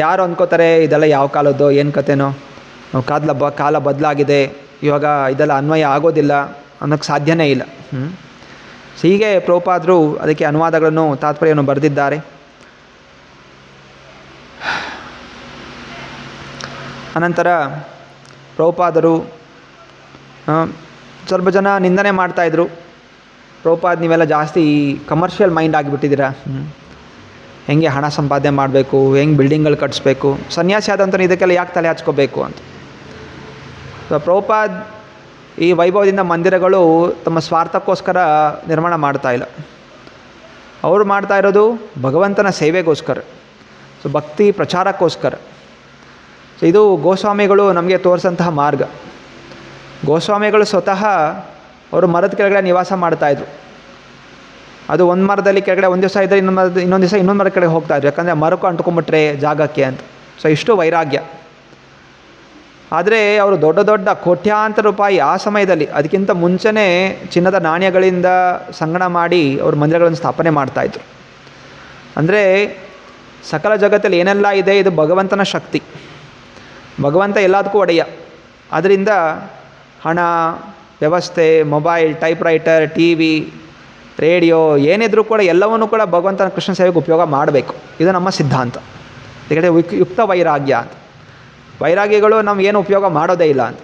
ಯಾರು ಅಂದ್ಕೋತಾರೆ ಇದೆಲ್ಲ ಯಾವ ಕಾಲದ್ದೋ, ಏನು ಕತೆನೋ, ಕಾಲ ಬದಲಾಗಿದೆ, ಇವಾಗ ಇದೆಲ್ಲ ಅನ್ವಯ ಆಗೋದಿಲ್ಲ ಅನ್ನೋಕ್ಕೆ ಸಾಧ್ಯನೇ ಇಲ್ಲ. ಹೀಗೆ ಪ್ರಭುಪಾದರು ಅದಕ್ಕೆ ಅನುವಾದಗಳನ್ನು, ತಾತ್ಪರ್ಯವನ್ನು ಬರೆದಿದ್ದಾರೆ. ಅನಂತರ ಪ್ರಭುಪಾದರು ಸ್ವಲ್ಪ ಜನ ನಿಂದನೆ ಮಾಡ್ತಾಯಿದ್ರು, ಪ್ರಭುಪಾದ ನೀವೆಲ್ಲ ಜಾಸ್ತಿ ಕಮರ್ಷಿಯಲ್ ಮೈಂಡ್ ಆಗಿಬಿಟ್ಟಿದ್ದೀರಾ, ಹೆಂಗೆ ಹಣ ಸಂಪಾದನೆ ಮಾಡಬೇಕು, ಹೆಂಗೆ ಬಿಲ್ಡಿಂಗ್ಗಳು ಕಟ್ಟಿಸ್ಬೇಕು, ಸನ್ಯಾಸಿ ಆದಂಥ ಇದಕ್ಕೆಲ್ಲ ಯಾಕೆ ತಲೆ ಹಚ್ಕೋಬೇಕು ಅಂತ. ಸೊ ಪ್ರಭುಪಾದ ಈ ವೈಭವದಿಂದ ಮಂದಿರಗಳು ತಮ್ಮ ಸ್ವಾರ್ಥಕ್ಕೋಸ್ಕರ ನಿರ್ಮಾಣ ಮಾಡ್ತಾಯಿಲ್ಲ, ಅವರು ಮಾಡ್ತಾ ಇರೋದು ಭಗವಂತನ ಸೇವೆಗೋಸ್ಕರ, ಸೊ ಭಕ್ತಿ ಪ್ರಚಾರಕ್ಕೋಸ್ಕರ. ಸೊ ಇದು ಗೋಸ್ವಾಮಿಗಳು ನಮಗೆ ತೋರಿಸಂತಹ ಮಾರ್ಗ. ಗೋಸ್ವಾಮಿಗಳು ಸ್ವತಃ ಅವರು ಮರದ ಕೆಳಗಡೆ ನಿವಾಸ ಮಾಡ್ತಾಯಿದ್ರು. ಅದು ಒಂದು ಮರದಲ್ಲಿ ಕೆಳಗಡೆ ಒಂದು ದಿವಸ ಇದ್ದರೆ ಇನ್ನೊಂದು ದಿವಸ ಇನ್ನೊಂದು ಮರದ ಕಡೆ ಹೋಗ್ತಾಯಿದ್ರು, ಯಾಕಂದರೆ ಮರಕ್ಕೂ ಅಂಟ್ಕೊಂಬಿಟ್ರೆ ಜಾಗಕ್ಕೆ ಅಂತ. ಸೊ ಇಷ್ಟು ವೈರಾಗ್ಯ. ಆದರೆ ಅವರು ದೊಡ್ಡ ದೊಡ್ಡ ಕೋಟ್ಯಾಂತರ ರೂಪಾಯಿ ಆ ಸಮಯದಲ್ಲಿ, ಅದಕ್ಕಿಂತ ಮುಂಚೆನೇ ಚಿನ್ನದ ನಾಣ್ಯಗಳಿಂದ ಸಂಗ್ರಹ ಮಾಡಿ ಅವರು ಮಂದಿರಗಳನ್ನು ಸ್ಥಾಪನೆ ಮಾಡ್ತಾಯಿದ್ರು. ಅಂದರೆ ಸಕಲ ಜಗತ್ತಲ್ಲಿ ಏನೆಲ್ಲ ಇದೆ ಇದು ಭಗವಂತನ ಶಕ್ತಿ. ಭಗವಂತ ಎಲ್ಲದಕ್ಕೂ ಒಡೆಯ. ಅದರಿಂದ ಹಣ, ವ್ಯವಸ್ಥೆ, mobile, typewriter, T V, radio ಏನಿದ್ರೂ ಕೂಡ ಎಲ್ಲವನ್ನೂ ಕೂಡ ಭಗವಂತನ ಕೃಷ್ಣ ಸೇವೆಗೆ ಉಪಯೋಗ ಮಾಡಬೇಕು. ಇದು ನಮ್ಮ ಸಿದ್ಧಾಂತ. ಇದಕ್ಕೆ ಯುಕ್ತ ವೈರಾಗ್ಯ ಅಂತ. ವೈರಾಗ್ಯಗಳು ನಮಗೇನು ಉಪಯೋಗ ಮಾಡೋದೇ ಇಲ್ಲ ಅಂತ.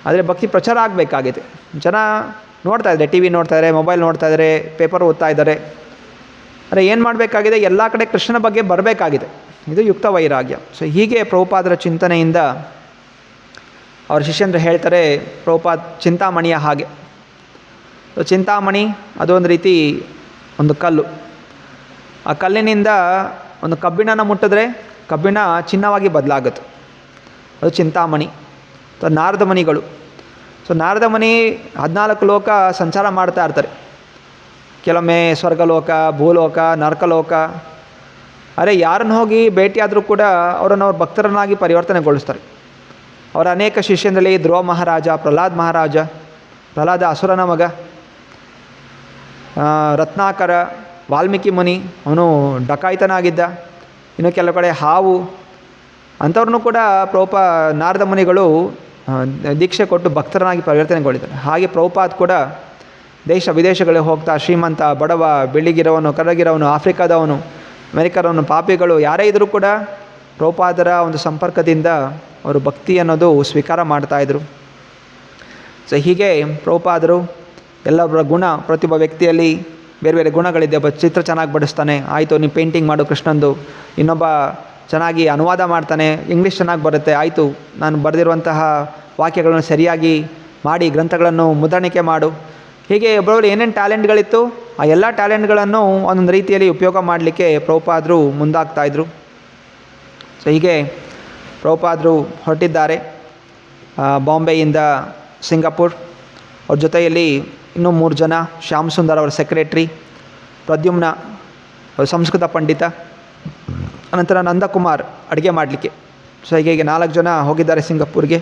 ಆದರೆ ಭಕ್ತಿ ಪ್ರಚಾರ ಆಗಬೇಕಾಗಿದೆ. ಜನ ನೋಡ್ತಾಯಿದ್ದಾರೆ, ಟಿ ವಿ ನೋಡ್ತಾಯಿದ್ದಾರೆ, ಮೊಬೈಲ್ ನೋಡ್ತಾಯಿದ್ದಾರೆ, ಪೇಪರ್ ಓದ್ತಾ ಇದ್ದಾರೆ. ಅಂದರೆ ಏನು ಮಾಡಬೇಕಾಗಿದೆ, ಎಲ್ಲ ಕಡೆ ಕೃಷ್ಣನ ಬಗ್ಗೆ ಬರಬೇಕಾಗಿದೆ. ಇದು ಯುಕ್ತ ವೈರಾಗ್ಯ. ಸೊ ಹೀಗೆ ಪ್ರಭುಪಾದರ ಚಿಂತನೆಯಿಂದ ಅವ್ರ ಶಿಷ್ಯಂದರು ಹೇಳ್ತಾರೆ, ಪ್ರಭುಪಾದ ಚಿಂತಾಮಣಿಯ ಹಾಗೆ. ಚಿಂತಾಮಣಿ ಅದು ಒಂದು ರೀತಿ ಒಂದು ಕಲ್ಲು. ಆ ಕಲ್ಲಿನಿಂದ ಒಂದು ಕಬ್ಬಿಣನ ಮುಟ್ಟಿದ್ರೆ ಕಬ್ಬಿಣ ಚಿನ್ನವಾಗಿ ಬದಲಾಗುತ್ತೆ. ಅದು ಚಿಂತಾಮಣಿ. ನಾರದ ಮುನಿಗಳು. ಸೊ ನಾರದ ಮುನಿ 14 ಲೋಕ ಸಂಚಾರ ಮಾಡ್ತಾ ಇರ್ತಾರೆ. ಕೆಲವೊಮ್ಮೆ ಸ್ವರ್ಗಲೋಕ, ಭೂಲೋಕ, ನರಕಲೋಕ. ಅರೆ ಯಾರನ್ನು ಹೋಗಿ ಭೇಟಿಯಾದರೂ ಕೂಡ ಅವರನ್ನು ಅವ್ರ ಭಕ್ತರನ್ನಾಗಿ ಪರಿವರ್ತನೆಗೊಳಿಸ್ತಾರೆ. ಅವರ ಅನೇಕ ಶಿಷ್ಯರಲ್ಲಿ ಧ್ರುವ ಮಹಾರಾಜ, ಪ್ರಹ್ಲಾದ ಅಸುರನ ಮಗ, ರತ್ನಾಕರ, ವಾಲ್ಮೀಕಿ ಮುನಿ, ಅವನು ಡಕಾಯಿತನಾಗಿದ್ದ. ಇನ್ನು ಕೆಲವು ಕಡೆ ಹಾವು, ಅಂಥವ್ರನ್ನೂ ಕೂಡ ನಾರದ ಮುನಿಗಳು ದೀಕ್ಷೆ ಕೊಟ್ಟು ಭಕ್ತರನ್ನಾಗಿ ಪರಿವರ್ತನೆಗೊಳಿದ್ದಾರೆ. ಹಾಗೆ ಪ್ರಭುಪಾದ ಕೂಡ ದೇಶ ವಿದೇಶಗಳಿಗೆ ಹೋಗ್ತಾ ಶ್ರೀಮಂತ, ಬಡವ, ಬೆಳ್ಳಿಗಿರೋವನು, ಕರಗಿರೋವನು, ಆಫ್ರಿಕಾದವನು, ಅಮೆರಿಕದವನು, ಪಾಪಿಗಳು ಯಾರೇ ಇದ್ದರೂ ಕೂಡ ಪ್ರಭುಪಾದರ ಒಂದು ಸಂಪರ್ಕದಿಂದ ಅವರು ಭಕ್ತಿ ಅನ್ನೋದು ಸ್ವೀಕಾರ ಮಾಡ್ತಾಯಿದ್ರು. ಸೊ ಹೀಗೆ ಪ್ರಭುಪಾದರು ಎಲ್ಲರ ಗುಣ, ಪ್ರತಿಯೊಬ್ಬ ವ್ಯಕ್ತಿಯಲ್ಲಿ ಬೇರೆ ಬೇರೆ ಗುಣಗಳಿದೆ. ಒಬ್ಬ ಚಿತ್ರ ಚೆನ್ನಾಗಿ ಬಿಡಿಸ್ತಾನೆ, ಆಯಿತು ನೀನು ಪೇಂಟಿಂಗ್ ಮಾಡು ಕೃಷ್ಣಂದು. ಇನ್ನೊಬ್ಬ ಚೆನ್ನಾಗಿ ಅನುವಾದ ಮಾಡ್ತಾನೆ, ಇಂಗ್ಲೀಷ್ ಚೆನ್ನಾಗಿ ಬರುತ್ತೆ, ಆಯಿತು ನಾನು ಬರೆದಿರುವಂತಹ ವಾಕ್ಯಗಳನ್ನು ಸರಿಯಾಗಿ ಮಾಡಿ ಗ್ರಂಥಗಳನ್ನು ಮುದ್ರಣಿಕೆ ಮಾಡು. ಹೀಗೆ ಒಬ್ಬರವರು ಏನೇನು ಟ್ಯಾಲೆಂಟ್ಗಳಿತ್ತು ಆ ಎಲ್ಲ ಟ್ಯಾಲೆಂಟ್ಗಳನ್ನು ಒಂದೊಂದು ರೀತಿಯಲ್ಲಿ ಉಪಯೋಗ ಮಾಡಲಿಕ್ಕೆ ಪ್ರಭುಪಾದರು ಮುಂದಾಗ್ತಾಯಿದ್ರು. ಸೊ ಹೀಗೆ ಪ್ರಭುಪಾದರು ಹೊರಟಿದ್ದಾರೆ ಬಾಂಬೆಯಿಂದ ಸಿಂಗಾಪುರ್. ಅವ್ರ ಜೊತೆಯಲ್ಲಿ ಇನ್ನೂ 3 ಜನ, ಶ್ಯಾಮ್ ಸುಂದರ್ ಅವರ ಸೆಕ್ರೆಟ್ರಿ, ಪ್ರದ್ಯುಮ್ನ ಸಂಸ್ಕೃತ ಪಂಡಿತ, ಅನಂತರ ನಂದಕುಮಾರ್ ಅಡುಗೆ ಮಾಡಲಿಕ್ಕೆ. ಸೊ ಹೀಗೆ 4 ಜನ ಹೋಗಿದ್ದಾರೆ ಸಿಂಗಾಪುರ್ಗೆ.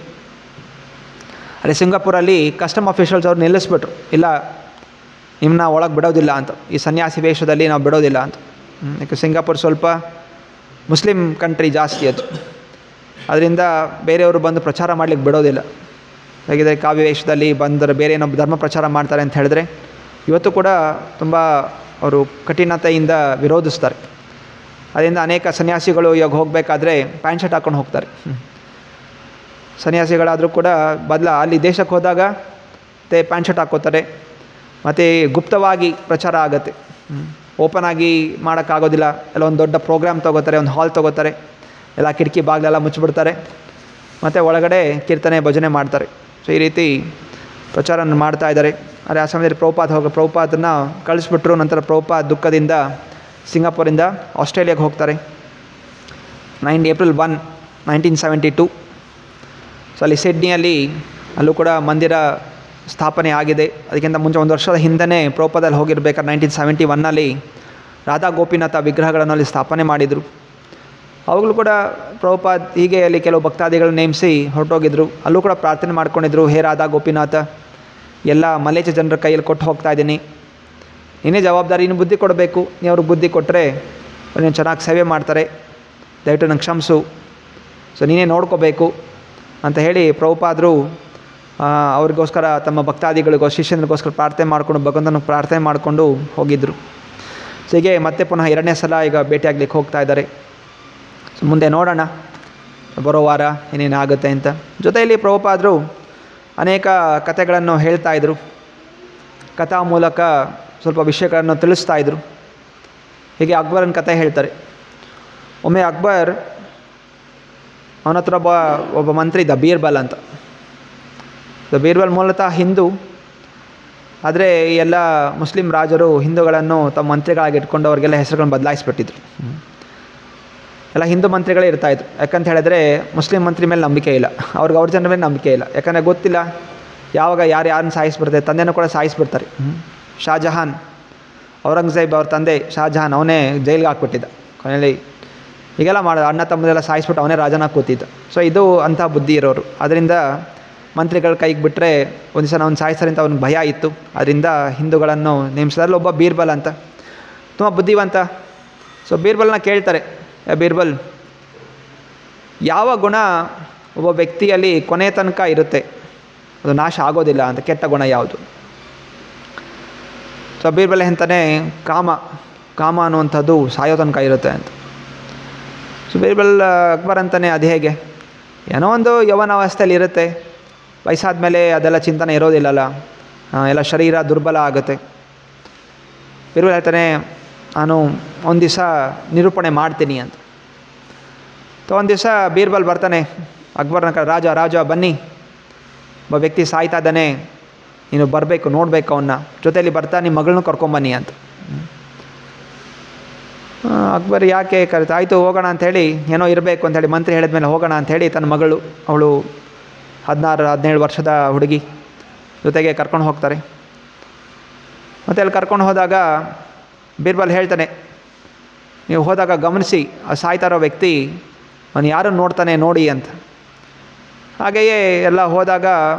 ಅದೇ ಸಿಂಗಾಪುರಲ್ಲಿ ಕಸ್ಟಮ್ ಆಫೀಷಿಯಲ್ಸ್ ಅವ್ರು ನಿಲ್ಲಿಸ್ಬಿಟ್ರು, ಇಲ್ಲ ನಿಮ್ಮನ್ನ ಒಳಗೆ ಬಿಡೋದಿಲ್ಲ ಅಂತ, ಈ ಸನ್ಯಾಸಿ ವೇಷದಲ್ಲಿ ನಾವು ಬಿಡೋದಿಲ್ಲ ಅಂತ. ಯಾಕೆ ಸಿಂಗಾಪುರ್ ಸ್ವಲ್ಪ ಮುಸ್ಲಿಂ ಕಂಟ್ರಿ ಜಾಸ್ತಿ ಅದು, ಅದರಿಂದ ಬೇರೆಯವರು ಬಂದು ಪ್ರಚಾರ ಮಾಡಲಿಕ್ಕೆ ಬಿಡೋದಿಲ್ಲ. ಹೇಗಿದ್ರೆ ಕಾವ್ಯ ವೇಷದಲ್ಲಿ ಬಂದರೆ ಬೇರೆ ಏನೋ ಧರ್ಮ ಪ್ರಚಾರ ಮಾಡ್ತಾರೆ ಅಂತ ಹೇಳಿದ್ರೆ ಇವತ್ತು ಕೂಡ ತುಂಬ ಅವರು ಕಠಿಣತೆಯಿಂದ ವಿರೋಧಿಸ್ತಾರೆ. ಅದರಿಂದ ಅನೇಕ ಸನ್ಯಾಸಿಗಳು ಇವಾಗ ಹೋಗಬೇಕಾದ್ರೆ ಪ್ಯಾಂಟ್ ಶರ್ಟ್ ಹಾಕ್ಕೊಂಡು ಹೋಗ್ತಾರೆ. ಸನ್ಯಾಸಿಗಳಾದರೂ ಕೂಡ ಅಲ್ಲಿ ದೇಶಕ್ಕೆ ಹೋದಾಗ ಪ್ಯಾಂಟ್ ಶರ್ಟ್ ಹಾಕ್ಕೋತಾರೆ. ಮತ್ತು ಗುಪ್ತವಾಗಿ ಪ್ರಚಾರ ಆಗುತ್ತೆ, ಓಪನ್ ಆಗಿ ಮಾಡೋಕ್ಕಾಗೋದಿಲ್ಲ. ಎಲ್ಲ ಒಂದು ದೊಡ್ಡ ಪ್ರೋಗ್ರಾಮ್ ತೊಗೋತಾರೆ, ಒಂದು ಹಾಲ್ ತೊಗೋತಾರೆ, ಎಲ್ಲ ಕಿಟಕಿ ಬಾಗಿಲೆಲ್ಲ ಮುಚ್ಚಿಬಿಡ್ತಾರೆ, ಮತ್ತು ಒಳಗಡೆ ಕೀರ್ತನೆ ಭಜನೆ ಮಾಡ್ತಾರೆ. ಸೊ ಈ ರೀತಿ ಪ್ರಚಾರ ಮಾಡ್ತಾ ಇದ್ದಾರೆ. ಆದರೆ ಆ ಸಮಯದಲ್ಲಿ ಪ್ರಭುಪಾದನ್ನ ಕಳಿಸ್ಬಿಟ್ರು. ನಂತರ ಪ್ರಭುಪಾದ ದುಃಖದಿಂದ ಸಿಂಗಾಪುರಿಂದ ಆಸ್ಟ್ರೇಲಿಯಾಗೆ ಹೋಗ್ತಾರೆ. ಏಪ್ರಿಲ್ 1, 1972. ಸೊ ಅಲ್ಲಿ ಸಿಡ್ನಿಯಲ್ಲಿ ಅಲ್ಲೂ ಕೂಡ ಮಂದಿರ ಸ್ಥಾಪನೆ ಆಗಿದೆ. ಅದಕ್ಕಿಂತ ಮುಂಚೆ 1 ವರ್ಷದ ಹಿಂದೆಯೇ ಪ್ರಭುಪಾದಲ್ಲಿ ಹೋಗಿರ್ಬೇಕಾದ್ರೆ 1971ನಲ್ಲಿ ರಾಧಾ ಗೋಪಿನಾಥ ವಿಗ್ರಹಗಳನ್ನು ಅಲ್ಲಿ ಸ್ಥಾಪನೆ ಮಾಡಿದರು. ಅವಾಗಲೂ ಕೂಡ ಪ್ರಭುಪಾದ್ ಹೀಗೆ ಅಲ್ಲಿ ಕೆಲವು ಭಕ್ತಾದಿಗಳು ನೇಮಿಸಿ ಹೊರಟೋಗಿದ್ರು. ಅಲ್ಲೂ ಕೂಡ ಪ್ರಾರ್ಥನೆ ಮಾಡ್ಕೊಂಡಿದ್ರು, ಹೇ ರಾಧಾ ಗೋಪಿನಾಥ, ಎಲ್ಲ ಮಲೇಚ ಜನರ ಕೈಯಲ್ಲಿ ಕೊಟ್ಟು ಹೋಗ್ತಾ ಇದ್ದೀನಿ, ನೀನೇ ಜವಾಬ್ದಾರಿ, ನೀನು ಬುದ್ಧಿ ಕೊಡಬೇಕು. ನೀನು ಅವ್ರಿಗೆ ಬುದ್ಧಿ ಕೊಟ್ಟರೆ ನೀನು ಚೆನ್ನಾಗಿ ಸೇವೆ ಮಾಡ್ತಾರೆ, ದಯವಿಟ್ಟು ನಂಗೆ ಕ್ಷಮಿಸು, ಸೊ ನೀನೇ ನೋಡ್ಕೋಬೇಕು ಅಂತ ಹೇಳಿ ಪ್ರಭುಪಾದರು ಅವ್ರಿಗೋಸ್ಕರ ತಮ್ಮ ಭಕ್ತಾದಿಗಳಿಗೋಸ್ಕರ ಶಿಷ್ಯನಿಗೋಸ್ಕರ ಪ್ರಾರ್ಥನೆ ಮಾಡಿಕೊಂಡು ಭಗವಂತನ ಪ್ರಾರ್ಥನೆ ಮಾಡಿಕೊಂಡು ಹೋಗಿದ್ದರು. ಸೊ ಹೀಗೆ ಮತ್ತೆ ಪುನಃ 2ನೇ ಸಲ ಈಗ ಭೇಟಿಯಾಗ್ಲಿಕ್ಕೆ ಹೋಗ್ತಾ ಇದ್ದಾರೆ. ಸೊ ಮುಂದೆ ನೋಡೋಣ ಬರೋ ವಾರ ಏನೇನಾಗುತ್ತೆ ಅಂತ. ಜೊತೆಯಲ್ಲಿ ಪ್ರಭುಪಾದರು ಅನೇಕ ಕಥೆಗಳನ್ನು ಹೇಳ್ತಾಯಿದ್ರು, ಕಥಾ ಮೂಲಕ ಸ್ವಲ್ಪ ವಿಷಯಗಳನ್ನು ತಿಳಿಸ್ತಾಯಿದ್ರು. ಹೀಗೆ ಅಕ್ಬರನ ಕಥೆ ಹೇಳ್ತಾರೆ. ಒಮ್ಮೆ ಅಕ್ಬರ್ ಅವನ ಹತ್ರ ಒಬ್ಬ ಮಂತ್ರಿ ಇದ್ದ, ಬೀರ್ಬಲ್ ಅಂತ. ಬೀರ್ಬಲ್ ಮೂಲತಃ ಹಿಂದೂ, ಆದರೆ ಎಲ್ಲ ಮುಸ್ಲಿಂ ರಾಜರು ಹಿಂದೂಗಳನ್ನು ತಮ್ಮ ಮಂತ್ರಿಗಳಾಗಿ ಇಟ್ಕೊಂಡು ಅವ್ರಿಗೆಲ್ಲ ಹೆಸರುಗಳನ್ನು ಬದಲಾಯಿಸಿಬಿಟ್ಟಿದ್ರು. ಎಲ್ಲ ಹಿಂದೂ ಮಂತ್ರಿಗಳೇ ಇರ್ತಾಯಿದ್ರು. ಯಾಕಂತ ಹೇಳಿದ್ರೆ ಮುಸ್ಲಿಂ ಮಂತ್ರಿ ಮೇಲೆ ನಂಬಿಕೆ ಇಲ್ಲ, ಅವ್ರ ಜನರ ಮೇಲೆ ನಂಬಿಕೆ ಇಲ್ಲ. ಯಾಕಂದರೆ ಗೊತ್ತಿಲ್ಲ ಯಾವಾಗ ಯಾರನ್ನ ಸಾಯಿಸ್ಬಿಡ್ತಾರೆ, ತಂದೆನೂ ಕೂಡ ಸಾಯಿಸ್ಬಿಡ್ತಾರೆ. ಶಾಜಹಾನ್ ಔರಂಗಜೇಬ್ ಅವ್ರ ತಂದೆ ಶಹಜಹಾನ್ ಅವನೇ ಜೈಲಿಗೆ ಹಾಕ್ಬಿಟ್ಟಿದ್ದ. ಕೊನೆಯಲ್ಲಿ ಹೀಗೆಲ್ಲ ಮಾಡೋದು, ಅಣ್ಣ ತಮ್ಮದೆಲ್ಲ ಸಾಯಿಸ್ಬಿಟ್ಟು ಅವನೇ ರಾಜನಾಗಿ ಕೂತಿದ್ದ. ಸೊ ಇದು ಅಂಥ ಬುದ್ಧಿ ಇರೋರು. ಅದರಿಂದ ಮಂತ್ರಿಗಳ ಕೈಗೆ ಬಿಟ್ಟರೆ ಒಂದು ದಿವಸ ಅವ್ನು ಸಾಯಿಸ್ತಾರೆ ಅಂತ ಅವ್ನಿಗೆ ಭಯ ಇತ್ತು. ಅದರಿಂದ ಹಿಂದೂಗಳನ್ನು ನೇಮಿಸಿದ್ರಲ್ಲಿ ಒಬ್ಬ ಬೀರ್ಬಲ್ ಅಂತ ತುಂಬ ಬುದ್ಧಿವಂತ. ಸೊ ಬೀರ್ಬಲ್ನ ಕೇಳ್ತಾರೆ, ಬೀರ್ಬಲ್, ಯಾವ ಗುಣ ಒಬ್ಬ ವ್ಯಕ್ತಿಯಲ್ಲಿ ಕೊನೆ ತನಕ ಇರುತ್ತೆ, ಅದು ನಾಶ ಆಗೋದಿಲ್ಲ ಅಂತ, ಕೆಟ್ಟ ಗುಣ ಯಾವುದು? ಸೊ ಬೀರ್ಬಲ್ ಅಂತಾನೆ ಕಾಮ ಅನ್ನುವಂಥದ್ದು ಸಾಯೋ ತನಕ ಇರುತ್ತೆ ಅಂತ. ಸೊ ಬೀರ್ಬಲ್ ಅಕ್ಬರ್ ಅಂತಾನೆ, ಅದು ಹೇಗೆ? ಏನೋ ಒಂದು ಯೌವನಾವಸ್ಥೆಯಲ್ಲಿ ಇರುತ್ತೆ, ವಯಸ್ಸಾದ ಮೇಲೆ ಅದೆಲ್ಲ ಚಿಂತನೆ ಇರೋದಿಲ್ಲಲ್ಲ, ಎಲ್ಲ ಶರೀರ ದುರ್ಬಲ ಆಗುತ್ತೆ. ಬೀರ್ಬಲ್ ಹೇಳ್ತಾನೆ, ನಾನು ಒಂದು ದಿವಸ ನಿರೂಪಣೆ ಮಾಡ್ತೀನಿ ಅಂತ. ಒಂದು ದಿವಸ ಬೀರ್ಬಲ್ ಬರ್ತಾನೆ ಅಕ್ಬರ್ನ ಕಡೆ, ರಾಜ ಬನ್ನಿ, ಒಬ್ಬ ವ್ಯಕ್ತಿ ಸಾಯ್ತಾ ಇದ್ದಾನೆ, ನೀನು ಬರಬೇಕು, ನೋಡಬೇಕು ಅವನ್ನ, ಜೊತೆಯಲ್ಲಿ ಬರ್ತಾ ನಿಮ್ಮ ಮಗಳನ್ನೂ ಕರ್ಕೊಂಬನ್ನಿ ಅಂತ. ಅಕ್ಬರ್ ಯಾಕೆ ಕರೀತಾ, ಆಯಿತು ಹೋಗೋಣ ಅಂಥೇಳಿ, ಏನೋ ಇರಬೇಕು ಅಂಥೇಳಿ ಮಂತ್ರಿ ಹೇಳಿದ್ಮೇಲೆ ಹೋಗೋಣ ಅಂಥೇಳಿ ತನ್ನ ಮಗಳು, ಅವಳು 16-17 ವರ್ಷದ ಹುಡುಗಿ ಜೊತೆಗೆ ಕರ್ಕೊಂಡು ಹೋಗ್ತಾರೆ. ಮತ್ತು ಅಲ್ಲಿ ಕರ್ಕೊಂಡು ಹೋದಾಗ ಬೀರ್ಬಲ್ ಹೇಳ್ತಾನೆ, ನೀವು ಹೋದಾಗ ಗಮನಿಸಿ ಆ ಸಾಯ್ತಾ ಇರೋ ವ್ಯಕ್ತಿ ಅವನು ಯಾರನ್ನು ನೋಡ್ತಾನೆ ನೋಡಿ ಅಂತ. ಹಾಗೆಯೇ ಎಲ್ಲ ಹೋದಾಗ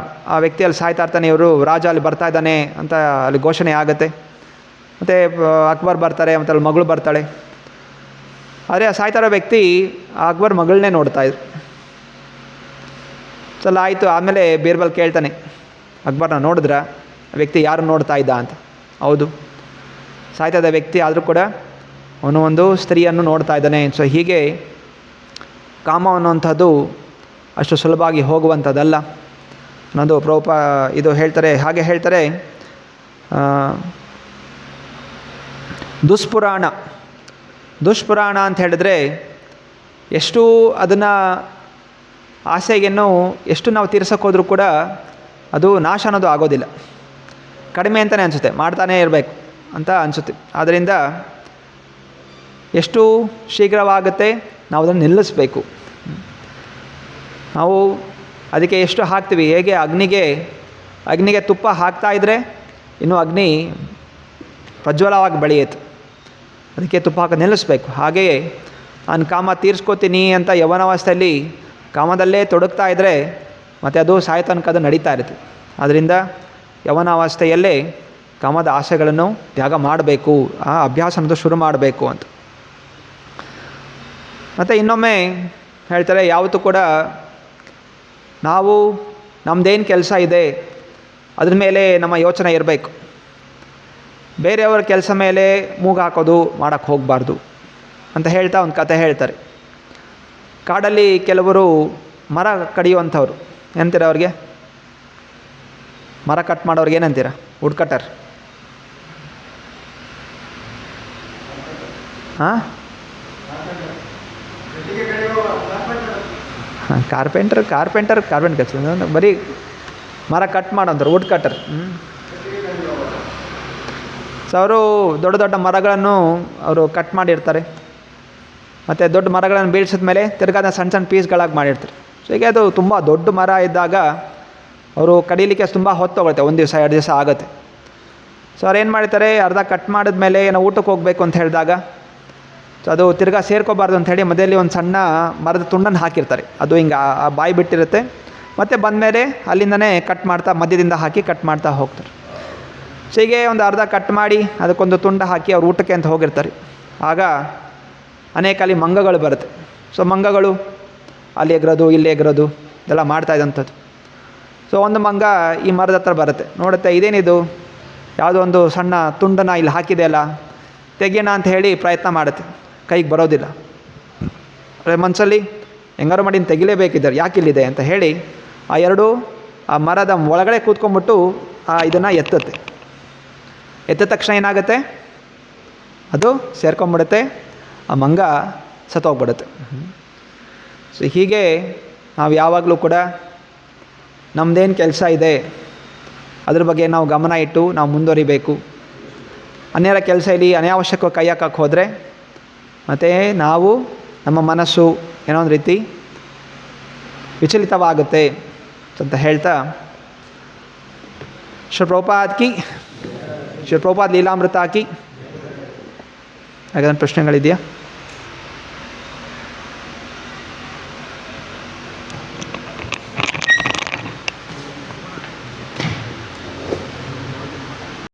ಆ ವ್ಯಕ್ತಿ ಅಲ್ಲಿ ಸಾಯ್ತಾ ಇರ್ತಾನೆ, ಇವರು ರಾಜ ಅಲ್ಲಿ ಬರ್ತಾ ಇದ್ದಾನೆ ಅಂತ ಅಲ್ಲಿ ಘೋಷಣೆ ಆಗುತ್ತೆ. ಮತ್ತು ಅಕ್ಬರ್ ಬರ್ತಾರೆ, ಮತ್ತು ಅಲ್ಲಿ ಮಗಳು ಬರ್ತಾಳೆ. ಆದರೆ ಆ ಸಾಯ್ತಾ ಇರೋ ವ್ಯಕ್ತಿ ಆ ಅಕ್ಬರ್ ಮಗಳನ್ನೇ ನೋಡ್ತಾಯಿದ್ರು. ಸಲ ಆಯಿತು. ಆಮೇಲೆ ಬೀರ್ಬಲ್ ಕೇಳ್ತಾನೆ, ಅಕ್ಬರ್ನ ನೋಡಿದ್ರ ಆ ವ್ಯಕ್ತಿ ಯಾರು ನೋಡ್ತಾ ಇದ್ದ ಅಂತ? ಹೌದು, ಸಾಯ್ತಾ ಇದ್ದ ವ್ಯಕ್ತಿ ಆದರೂ ಕೂಡ ಅವನು ಒಂದು ಸ್ತ್ರೀಯನ್ನು ನೋಡ್ತಾ ಇದ್ದಾನೆ. ಸೊ ಹೀಗೆ ಕಾಮ ಅನ್ನುವಂಥದ್ದು ಅಷ್ಟು ಸುಲಭವಾಗಿ ಹೋಗುವಂಥದ್ದಲ್ಲ ಅನ್ನೋದು ಇದು ಹೇಳ್ತಾರೆ. ಹಾಗೆ ಹೇಳ್ತಾರೆ, ದುಷ್ಪುರಾಣ ಅಂತ ಹೇಳಿದ್ರೆ ಎಷ್ಟು ಅದನ್ನು ಆಸೆಗೆನ್ನು ಎಷ್ಟು ನಾವು ತೀರ್ಸೋಕ್ಕೋದ್ರೂ ಕೂಡ ಅದು ನಾಶ ಅನ್ನೋದು ಆಗೋದಿಲ್ಲ, ಕಡಿಮೆ ಅಂತಲೇ ಅನಿಸುತ್ತೆ, ಮಾಡ್ತಾನೇ ಇರಬೇಕು ಅಂತ ಅನಿಸುತ್ತೆ. ಆದ್ದರಿಂದ ಎಷ್ಟು ಶೀಘ್ರವಾಗುತ್ತೆ ನಾವು ಅದನ್ನು ನಿಲ್ಲಿಸಬೇಕು. ನಾವು ಅದಕ್ಕೆ ಎಷ್ಟು ಹಾಕ್ತೀವಿ, ಹೇಗೆ ಅಗ್ನಿಗೆ ತುಪ್ಪ ಹಾಕ್ತಾಯಿದ್ರೆ ಇನ್ನೂ ಅಗ್ನಿ ಪ್ರಜ್ವಲವಾಗಿ ಬೆಳೆಯುತ್ತೆ, ಅದಕ್ಕೆ ತುಪ್ಪ ಹಾಕಿ ನಿಲ್ಲಿಸ್ಬೇಕು. ಹಾಗೆಯೇ ನಾನು ಕಾಮ ತೀರಿಸ್ಕೋತೀನಿ ಅಂತ ಯೌವನಾವಸ್ಥೆಯಲ್ಲಿ ಕಾಮದಲ್ಲೇ ತೊಡಗ್ತಾ ಇದ್ದರೆ ಮತ್ತು ಅದು ಸಾಯ ತನಕ ಅದು ನಡೀತಾ ಇರುತ್ತೆ. ಆದ್ದರಿಂದ ಯೌವನಾವಸ್ಥೆಯಲ್ಲೇ ಕಾಮದ ಆಸೆಗಳನ್ನು ತ್ಯಾಗ ಮಾಡಬೇಕು, ಆ ಅಭ್ಯಾಸ ಅನ್ನೋದು ಶುರು ಮಾಡಬೇಕು ಅಂತ. ಮತ್ತು ಇನ್ನೊಮ್ಮೆ ಹೇಳ್ತಾರೆ, ಯಾವತ್ತೂ ಕೂಡ ನಾವು ನಮ್ಮದೇನು ಕೆಲಸ ಇದೆ ಅದ್ರ ಮೇಲೆ ನಮ್ಮ ಯೋಚನೆ ಇರಬೇಕು. ಬೇರೆಯವರ ಕೆಲಸ ಮೇಲೆ ಮೂಗು ಹಾಕೋದು ಮಾಡೋಕ್ಕೆ ಹೋಗಬಾರ್ದು ಅಂತ ಹೇಳ್ತಾ ಒಂದು ಕತೆ ಹೇಳ್ತಾರೆ. ಕಾಡಲ್ಲಿ ಕೆಲವರು ಮರ ಕಡಿಯುವಂಥವ್ರು, ಏನಂತೀರ ಅವ್ರಿಗೆ? ಮರ ಕಟ್ ಮಾಡೋರಿಗೆ ಏನಂತೀರ? Wood cutter. ಹಾಂ, ಕಾರ್ಪೆಂಟರ್ ಕೆಲಸ, ಬರೀ ಮರ ಕಟ್ ಮಾಡೋಂಥವ್ರು ವುಡ್ ಕಟ್ಟರ್. ಸೊ ಅವರು ದೊಡ್ಡ ದೊಡ್ಡ ಮರಗಳನ್ನು ಅವರು ಕಟ್ ಮಾಡಿರ್ತಾರೆ, ಮತ್ತು ದೊಡ್ಡ ಮರಗಳನ್ನು ಬೀಳ್ಸಿದ ಮೇಲೆ ತಿರ್ಗಾದ ಸಣ್ಣ ಸಣ್ಣ ಪೀಸ್ಗಳಾಗಿ ಮಾಡಿರ್ತಾರೆ. ಸೊ ಹೀಗೆ ಅದು ತುಂಬ ದೊಡ್ಡ ಮರ ಇದ್ದಾಗ ಅವರು ಕಡೀಲಿಕ್ಕೆ ತುಂಬ ಹೊತ್ತು ಹೋಗುತ್ತೆ, 1 ದಿವಸ 2 ದಿವಸ ಆಗುತ್ತೆ. ಸೊ ಅವ್ರು ಏನು ಮಾಡ್ತಾರೆ, ಅರ್ಧ ಕಟ್ ಮಾಡಿದ್ಮೇಲೆ ಏನೋ ಊಟಕ್ಕೆ ಹೋಗಬೇಕು ಅಂತ ಹೇಳಿದಾಗ ಸೊ ಅದು ತಿರ್ಗಾ ಸೇರ್ಕೋಬಾರ್ದು ಅಂಥೇಳಿ ಮಧ್ಯದಲ್ಲಿ ಒಂದು ಸಣ್ಣ ಮರದ ತುಂಡನ್ನು ಹಾಕಿರ್ತಾರೆ, ಅದು ಹಿಂಗೆ ಆ ಬಾಯಿ ಬಿಟ್ಟಿರುತ್ತೆ. ಮತ್ತು ಬಂದಮೇಲೆ ಅಲ್ಲಿಂದನೇ ಕಟ್ ಮಾಡ್ತಾ ಮಧ್ಯದಿಂದ ಹಾಕಿ ಕಟ್ ಮಾಡ್ತಾ ಹೋಗ್ತಾರೆ. ಸೊ ಹೀಗೆ ಒಂದು ಅರ್ಧ ಕಟ್ ಮಾಡಿ ಅದಕ್ಕೊಂದು ತುಂಡ ಹಾಕಿ ಅವ್ರು ಊಟಕ್ಕೆ ಅಂತ ಹೋಗಿರ್ತಾರೆ. ಆಗ ಅನೇಕ ಅಲ್ಲಿ ಮಂಗಗಳು ಬರುತ್ತೆ. ಸೊ ಮಂಗಗಳು ಅಲ್ಲಿ ಎಗರೋದು ಇಲ್ಲಿ ಎಗರೋದು ಇದೆಲ್ಲ ಮಾಡ್ತಾಯಿದ್ದಂಥದ್ದು. ಸೊ ಒಂದು ಮಂಗ ಈ ಮರದ ಹತ್ರ ಬರುತ್ತೆ, ನೋಡುತ್ತೆ ಇದೇನಿದು, ಯಾವುದೋ ಒಂದು ಸಣ್ಣ ತುಂಡನ್ನು ಇಲ್ಲಿ ಹಾಕಿದೆಯಲ್ಲ, ತೆಗಿಯೋಣ ಅಂತ ಹೇಳಿ ಪ್ರಯತ್ನ ಮಾಡುತ್ತೆ, ಕೈಗೆ ಬರೋದಿಲ್ಲ. ಮನಸ್ಸಲ್ಲಿ ಹೆಂಗಾರು ಮಾಡಿ ತೆಗಿಲೇಬೇಕಿದ್ದಾರೆ, ಯಾಕೆ ಇಲ್ಲಿದೆ ಅಂತ ಹೇಳಿ ಆ ಮರದ ಒಳಗಡೆ ಕೂತ್ಕೊಂಡ್ಬಿಟ್ಟು ಇದನ್ನು ಎತ್ತುತ್ತೆ. ಎತ್ತಿದ ತಕ್ಷಣ ಏನಾಗುತ್ತೆ, ಅದು ಸೇರ್ಕೊಂಡ್ಬಿಡುತ್ತೆ, ಆ ಮಂಗ ಸತ್ತೋಗ್ಬಿಡುತ್ತೆ. ಸೊ ಹೀಗೆ ನಾವು ಯಾವಾಗಲೂ ಕೂಡ ನಮ್ಮದೇನು ಕೆಲಸ ಇದೆ ಅದ್ರ ಬಗ್ಗೆ ನಾವು ಗಮನ ಇಟ್ಟು ನಾವು ಮುಂದುವರಿಬೇಕು. ಅನ್ಯರ ಕೆಲಸ ಇಲ್ಲಿ ಅನಾವಶ್ಯಕವಾಗಿ ಕೈ ಹಾಕಕ್ಕೆ ಹೋದರೆ ಮತ್ತು ನಮ್ಮ ಮನಸ್ಸು ಏನೋ ಒಂದು ರೀತಿ ವಿಚಲಿತವಾಗುತ್ತೆ ಅಂತ ಹೇಳ್ತಾ, ಶ್ರೀ ಪ್ರಭುಪಾದ್ ಲೀಲಾಮೃತ ಕಿ ಹಾಗಾದ್ರೆ ಪ್ರಶ್ನೆಗಳಿದೆಯಾ?